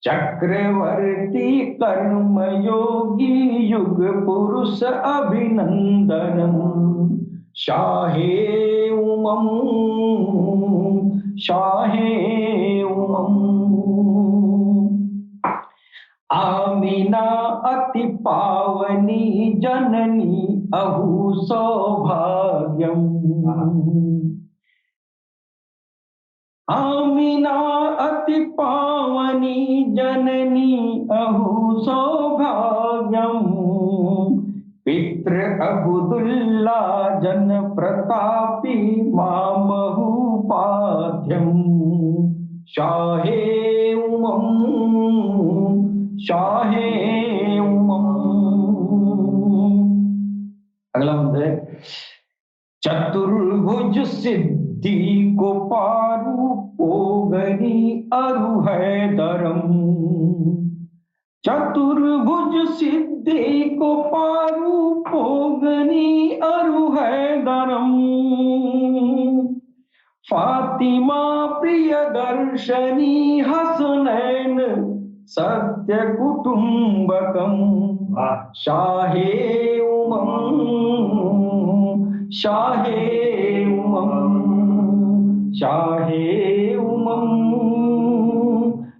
चक्रवर्ती कर्म योगी युग पुरुष अभिनंदनम शाहे उमं शाहे उमं। आमीना अति पावनी जननी अहु सौभाग्यम। आमीना अति पावनी जननी अहु सौभाग्यम। पितृ अब्दुल्ला जन प्रतापी मामहु पाध्यम शाहे उमं शाहे उमं। अगला मंत्र है चतुर्भुज सिद्धि को पारु पोगनी अरु हैदरम। चतुर्भुज सिद्धि को पारु पोगनी अरु हैदरम। फातिमा प्रिय दर्शनी हसनैन सत्य कुटुंबकम शाहे उमं शाहे उमं शाहे उमं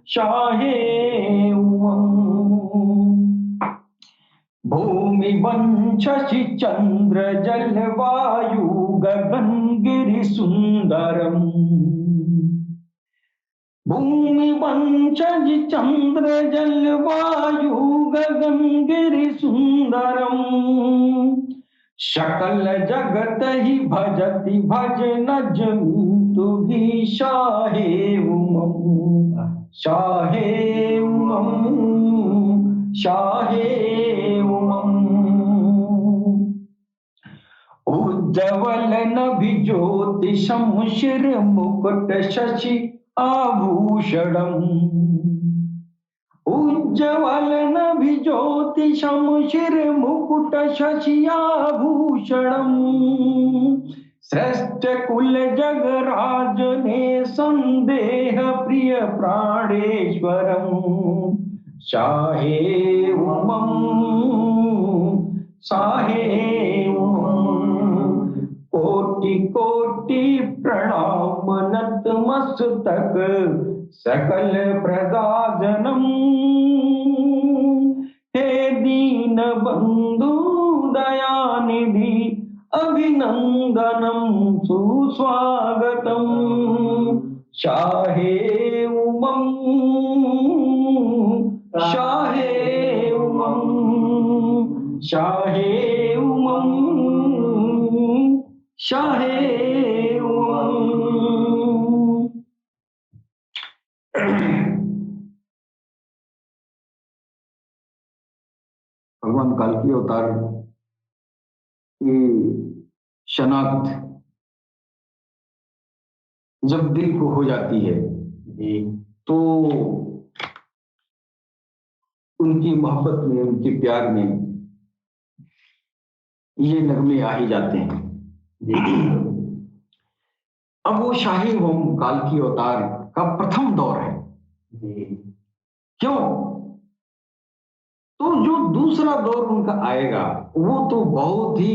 शाहे उमं। भूमि वन शशि चंद्र जल वायु गगन गिरि सुंदरम। भूमि वन शशि चंद्र जल वायु गगन गिरि सुंदरम। सकल जगत ही भजति भज नजमी तुगी शाहे उमं शाहे उमं शाहे उमं। उज्ज्वल नभि ज्योतिषम शिर मुकुट शशि आभूषणम। उज्ज्वल नभि ज्योतिषम शिर मुकुट शशि आभूषणम। श्रेष्ठ कुल जगराज ने संदेह प्रिय प्राणेश्वरम शाहे उमं शाहे उमं। कोटि कोटि प्रणाम नत नतमस्तक सकल प्रजा जनम, हे दीन बंधु दयानिधि अभिनंदनम सुस्वागतम, शाहे उमंग शाहे उमंग शाहे उमंग शाहे उमंग। भगवान कल्कि अवतार की शनाख्त जब दिल को हो जाती है तो उनकी मोहब्बत में, उनके प्यार में ये नगमे आ ही जाते हैं। अब वो शाही होम कल्कि अवतार का प्रथम दौर है। क्यों? तो जो दूसरा दौर उनका आएगा वो तो बहुत ही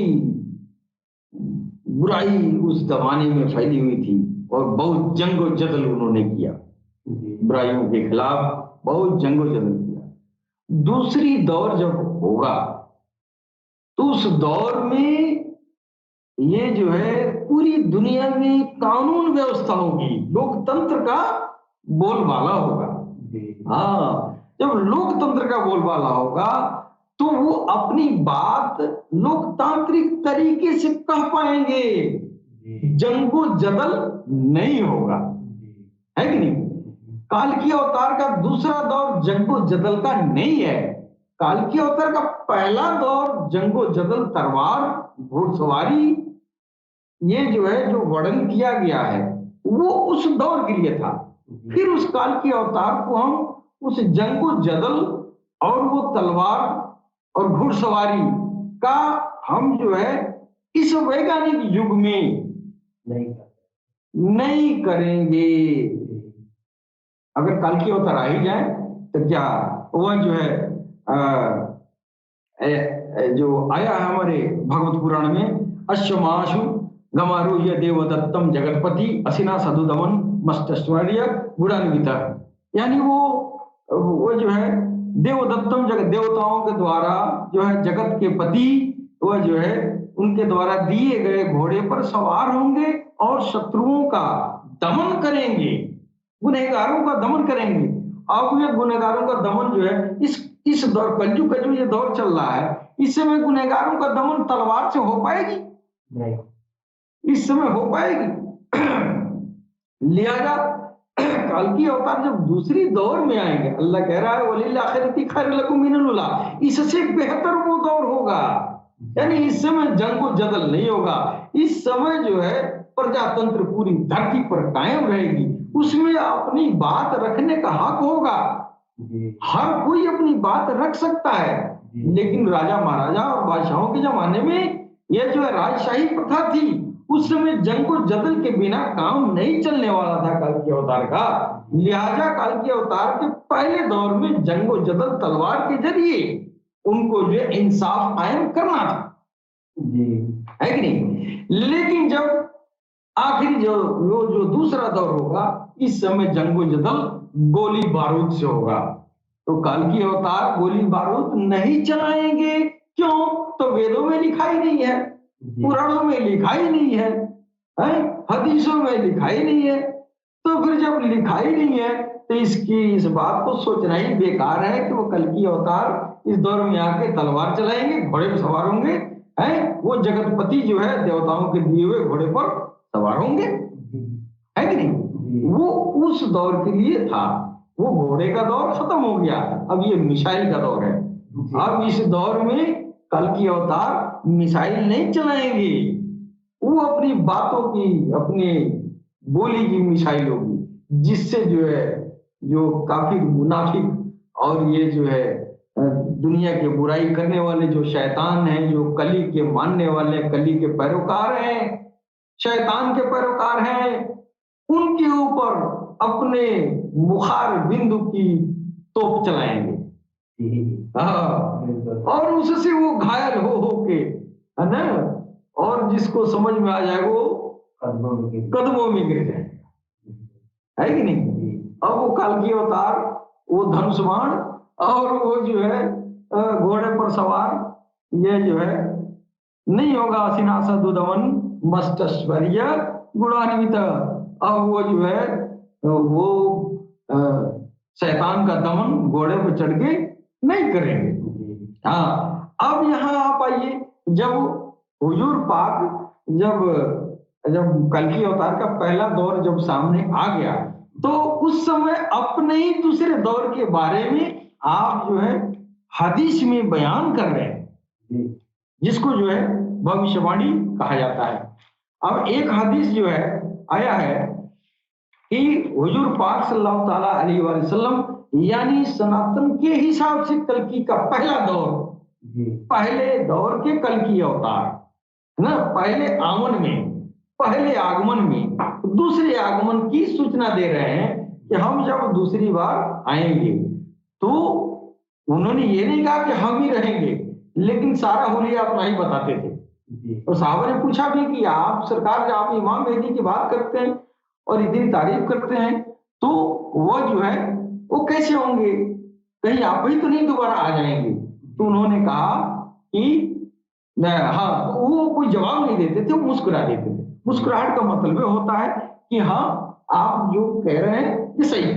बुराई उस जमाने में फैली हुई थी और बहुत जंगो जदल उन्होंने किया, बुराइयों के खिलाफ बहुत जंगो जदल किया। दूसरी दौर जब होगा तो उस दौर में ये जो है पूरी दुनिया में कानून व्यवस्था होगी, लोकतंत्र का बोलबाला होगा। हाँ, जब लोकतंत्र का बोलबाला होगा तो वो अपनी बात लोकतांत्रिक तरीके से कह पाएंगे, जंगो जदल नहीं होगा, है कि नहीं? कल्कि अवतार का दूसरा दौर जंगो जदल का नहीं है। कल्कि अवतार का पहला दौर जंगो जदल, तलवार, घुड़सवारी, ये जो है जो वर्णन किया गया है वो उस दौर के लिए था। फिर उस कल्कि अवतार को हम उस जंगो जदल और वो तलवार और घुड़सवारी का हम जो है इस वैज्ञानिक युग में नहीं करेंगे। अगर कल्कि अवतार आ ही जाए तो क्या वह जो है जो आया है हमारे भगवत पुराण में, अश्वमाशु गमारूह्य देवदत्तम जगतपति असिना सदुदमन मस्तश्वर्य गुणान्विता, यानी वो जो है देवदत्तम जगत, देवताओं के द्वारा जो है जगत के पति, वह जो है उनके द्वारा दिए गए घोड़े पर सवार होंगे और शत्रुओं का दमन करेंगे, गुनहगारों का दमन करेंगे। अब ये गुनहगारों का दमन जो है इस दौर, कलयुग का जो ये दौर चल रहा है, इस समय गुनहगारों का दमन तलवार से हो पाएगी? नहीं, इस समय हो पाएगी? लिहाजा कल्कि अवतार जब दूसरी दौर में आएंगे, अल्लाह कह रहा है वलिल आखिरती खैरुल लकुम मिनल ऊला, इससे बेहतर वो दौर होगा। यानी इस समय जंगो जदल नहीं होगा, इस समय जो है प्रजातंत्र पूरी धरती पर कायम रहेगी, उसमें अपनी बात रखने का हक होगा, हर कोई अपनी बात रख सकता है। लेकिन राजा महाराजा और बादशाहों के जमाने में यह जो है राजशाही प्रथा थी, उस समय जंगो जदल के बिना काम नहीं चलने वाला था कल्कि अवतार का। लिहाजा कल्कि अवतार के पहले दौर में जंगो जदल तलवार के जरिए उनको जो इंसाफ कायम करना था, है कि नहीं? लेकिन जब आखिरी जो दूसरा दौर होगा, इस समय जंगो जदल गोली बारूद से होगा। तो कल्कि अवतार गोली बारूद नहीं चलाएंगे। क्यों? तो वेदों में लिखा ही नहीं है, पुराणों में लिखा ही नहीं है, हदीसों में लिखा ही नहीं है। तो फिर जब लिखा ही नहीं है तो इस बात को सोचना ही बेकार है कि वो कल्कि अवतार इस दौर में आके तलवार चलाएंगे, घोड़े पर सवार होंगे, वो जगतपति जो है देवताओं के दिए हुए घोड़े पर सवार होंगे, है कि नहीं? वो उस दौर के लिए था, वो घोड़े का दौर खत्म हो गया, अब ये मिसाइल का दौर है। अब इस दौर में कल्कि अवतार मिसाइल नहीं चलाएंगे, वो अपनी बातों की, अपने बोली की मिसाइल होगी, जिससे जो है जो काफी मुनाफिक और ये जो है दुनिया की बुराई करने वाले जो शैतान हैं, जो कली के मानने वाले, कली के पैरोकार हैं, शैतान के पैरोकार हैं, उनके ऊपर अपने मुखार बिंदु की तोप चलाएंगे, और उससे वो घायल हो के, है ना, और जिसको समझ में आ जाए वो कदमों में गिर जाएगा। है कि नहीं। अब वो कल्कि अवतार, वो धनुष्मान और वो जो है घोड़े पर सवार, ये जो है नहीं होगा सिनासदुदमन मस्तश्वर्य गुणान्वित। अब वो जो है वो शैतान का दमन घोड़े पर चढ़ के नहीं करेंगे। हाँ, अब यहाँ आप आइए, जब हुजूर पाक जब कल्कि अवतार का पहला दौर जब सामने आ गया, तो उस समय अपने ही दूसरे दौर के बारे में आप जो है हदीस में बयान कर रहे हैं, जिसको जो है भविष्यवाणी कहा जाता है। अब एक हदीस जो है आया है कि हुजूर पाक सल्लल्लाहु ताला अलैहि वसल्लम यानी सनातन के हिसाब से कल्कि का पहला दौर, पहले दौर के कल्कि अवतार ना, पहले आगमन में दूसरे आगमन की सूचना दे रहे हैं कि हम जब दूसरी बार आएंगे। तो उन्होंने ये नहीं कहा कि हम ही रहेंगे, लेकिन सारा हुलिया अपना ही बताते थे। तो साहब ने पूछा भी कि आप सरकार, जब आप इमाम मेहदी की बात करते हैं और इतनी तारीफ करते हैं, तो वो जो है वो कैसे होंगे, कहीं आप ही तो नहीं दोबारा आ जाएंगे। तो उन्होंने कहा कि हाँ, वो कोई जवाब नहीं देते थे, वो मुस्कुरा देते थे। मुस्कुराहट का मतलब ये होता है कि हाँ, आप जो कह रहे हैं ये सही है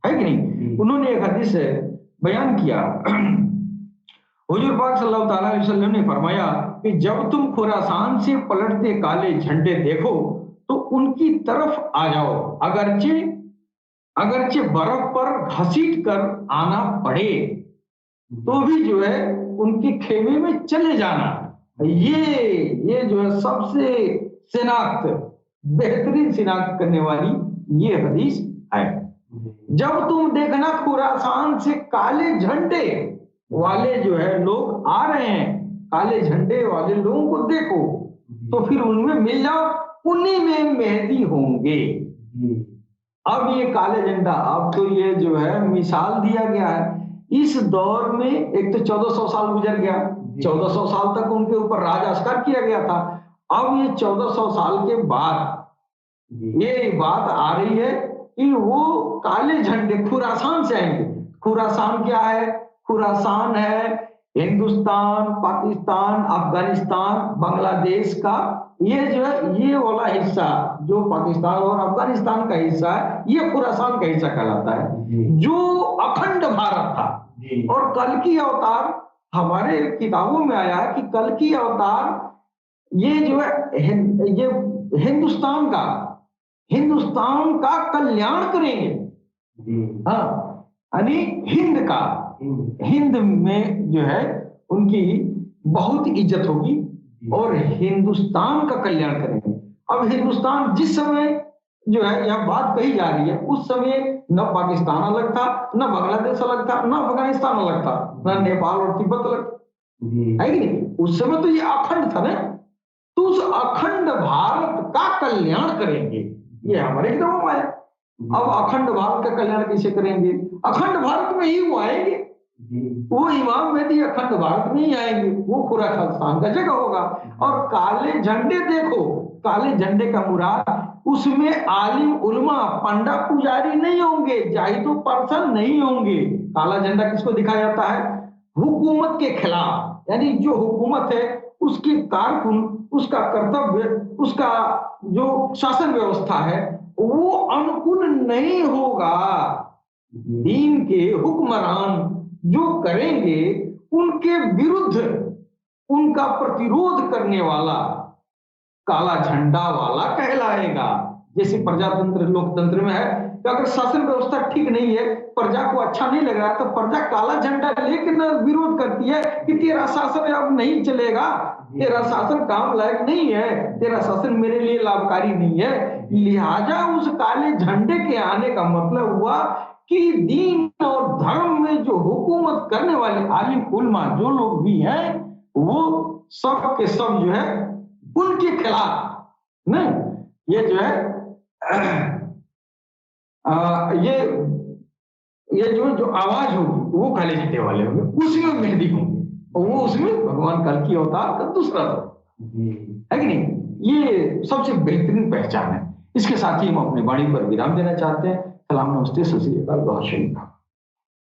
कि नहीं। उन्होंने एक हदीस बयान किया, हुजूर पाक सल्लल्लाहु अलैहि वसल्लम ने फरमाया कि जब तुम खुरासान से पलटते काले झंडे देखो तो उनकी तरफ आ जाओ, अगरचे बर्फ पर घसीट कर आना पड़े तो भी जो है उनके खेमे में चले जाना। ये जो है सबसे बेहतरीन शिनाख्त करने वाली ये हदीस है। जब तुम देखना खुरासान से काले झंडे वाले जो है लोग आ रहे हैं, काले झंडे वाले लोगों को देखो तो फिर उनमें मिल जाओ, उन्हीं में मेहदी होंगे। अब ये काले झंडा, अब तो ये जो है मिसाल दिया गया है। इस दौर में एक तो 1400 साल गुजर गया, 1400 साल तक उनके ऊपर राज अस्कार किया गया था। अब ये 1400 साल के बाद ये बात आ रही है कि वो काले झंडे खुरासान से आएंगे। खुरासान क्या है? खुरासान है हिंदुस्तान, पाकिस्तान, अफगानिस्तान, बांग्लादेश का ये जो है ये वाला हिस्सा जो पाकिस्तान और अफगानिस्तान का हिस्सा है, ये खुरासान का हिस्सा कहलाता है, जो अखंड भारत था। और कल्कि अवतार हमारे किताबों में आया है कि कल्कि अवतार ये जो है ये हिंदुस्तान का कल्याण करेंगे। हाँ, यानी हिंद में जो है उनकी बहुत इज्जत होगी और हिंदुस्तान का कल्याण करेंगे। अब हिंदुस्तान जिस समय जो है यह बात कही जा रही है, उस समय न पाकिस्तान अलग था, न बांग्लादेश अलग था, न अफगानिस्तान अलग था, न नेपाल और तिब्बत अलग था, है कि नहीं? उस समय तो ये अखंड था ना। तो उस अखंड भारत का कल्याण करेंगे, ये हमारे किताबों में है। अब अखंड भारत का कल्याण कैसे करेंगे? अखंड भारत में ही वो आएंगे, वो इमाम मेहदी अखंड भारत में ही आएंगे, वो खुरासान का जगह होगा। और काले झंडे देखो, काले झंडे का मुराद उसमें आलिम उलमा पंडा पुजारी नहीं होंगे, जाहिदो पर्सन नहीं होंगे। काला झंडा किसको दिखाया जाता है? हुकूमत के खिलाफ, यानी जो हुकूमत है उसके कारकुन, उसका कर्तव्य, उसका जो शासन व्यवस्था है वो अनुकूल नहीं होगा। दीन के हुक्मरान जो करेंगे उनके विरुद्ध उनका प्रतिरोध करने वाला काला झंडा वाला कहलाएगा। जैसे प्रजातंत्र लोकतंत्र में है कि अगर शासन व्यवस्था ठीक नहीं है, प्रजा को अच्छा नहीं लग रहा, तो प्रजा काला झंडा लेकर विरोध करती है कि तेरा शासन अब नहीं चलेगा, तेरा शासन काम लायक नहीं है, तेरा शासन मेरे लिए लाभकारी नहीं है। लिहाजा उस काले झंडे के आने का मतलब हुआ कि दीन और धर्म में जो हुकूमत करने वाले आलिम उलमा जो लोग भी हैं, वो सब के सब जो है उनके खिलाफ नहीं, ये जो है ये जो आवाज होगी वो काले झंडे वाले होंगे, उसमें मेहदी होंगे और वो उसमें भगवान कल की अवतार का दूसरा है कि नहीं। ये सबसे बेहतरीन पहचान है। इसके साथ ही हम अपनी वाणी पर विराम देना चाहते हैं। सलाम, नमस्ते, सत श्री अकाल, बहुत शुक्रिया।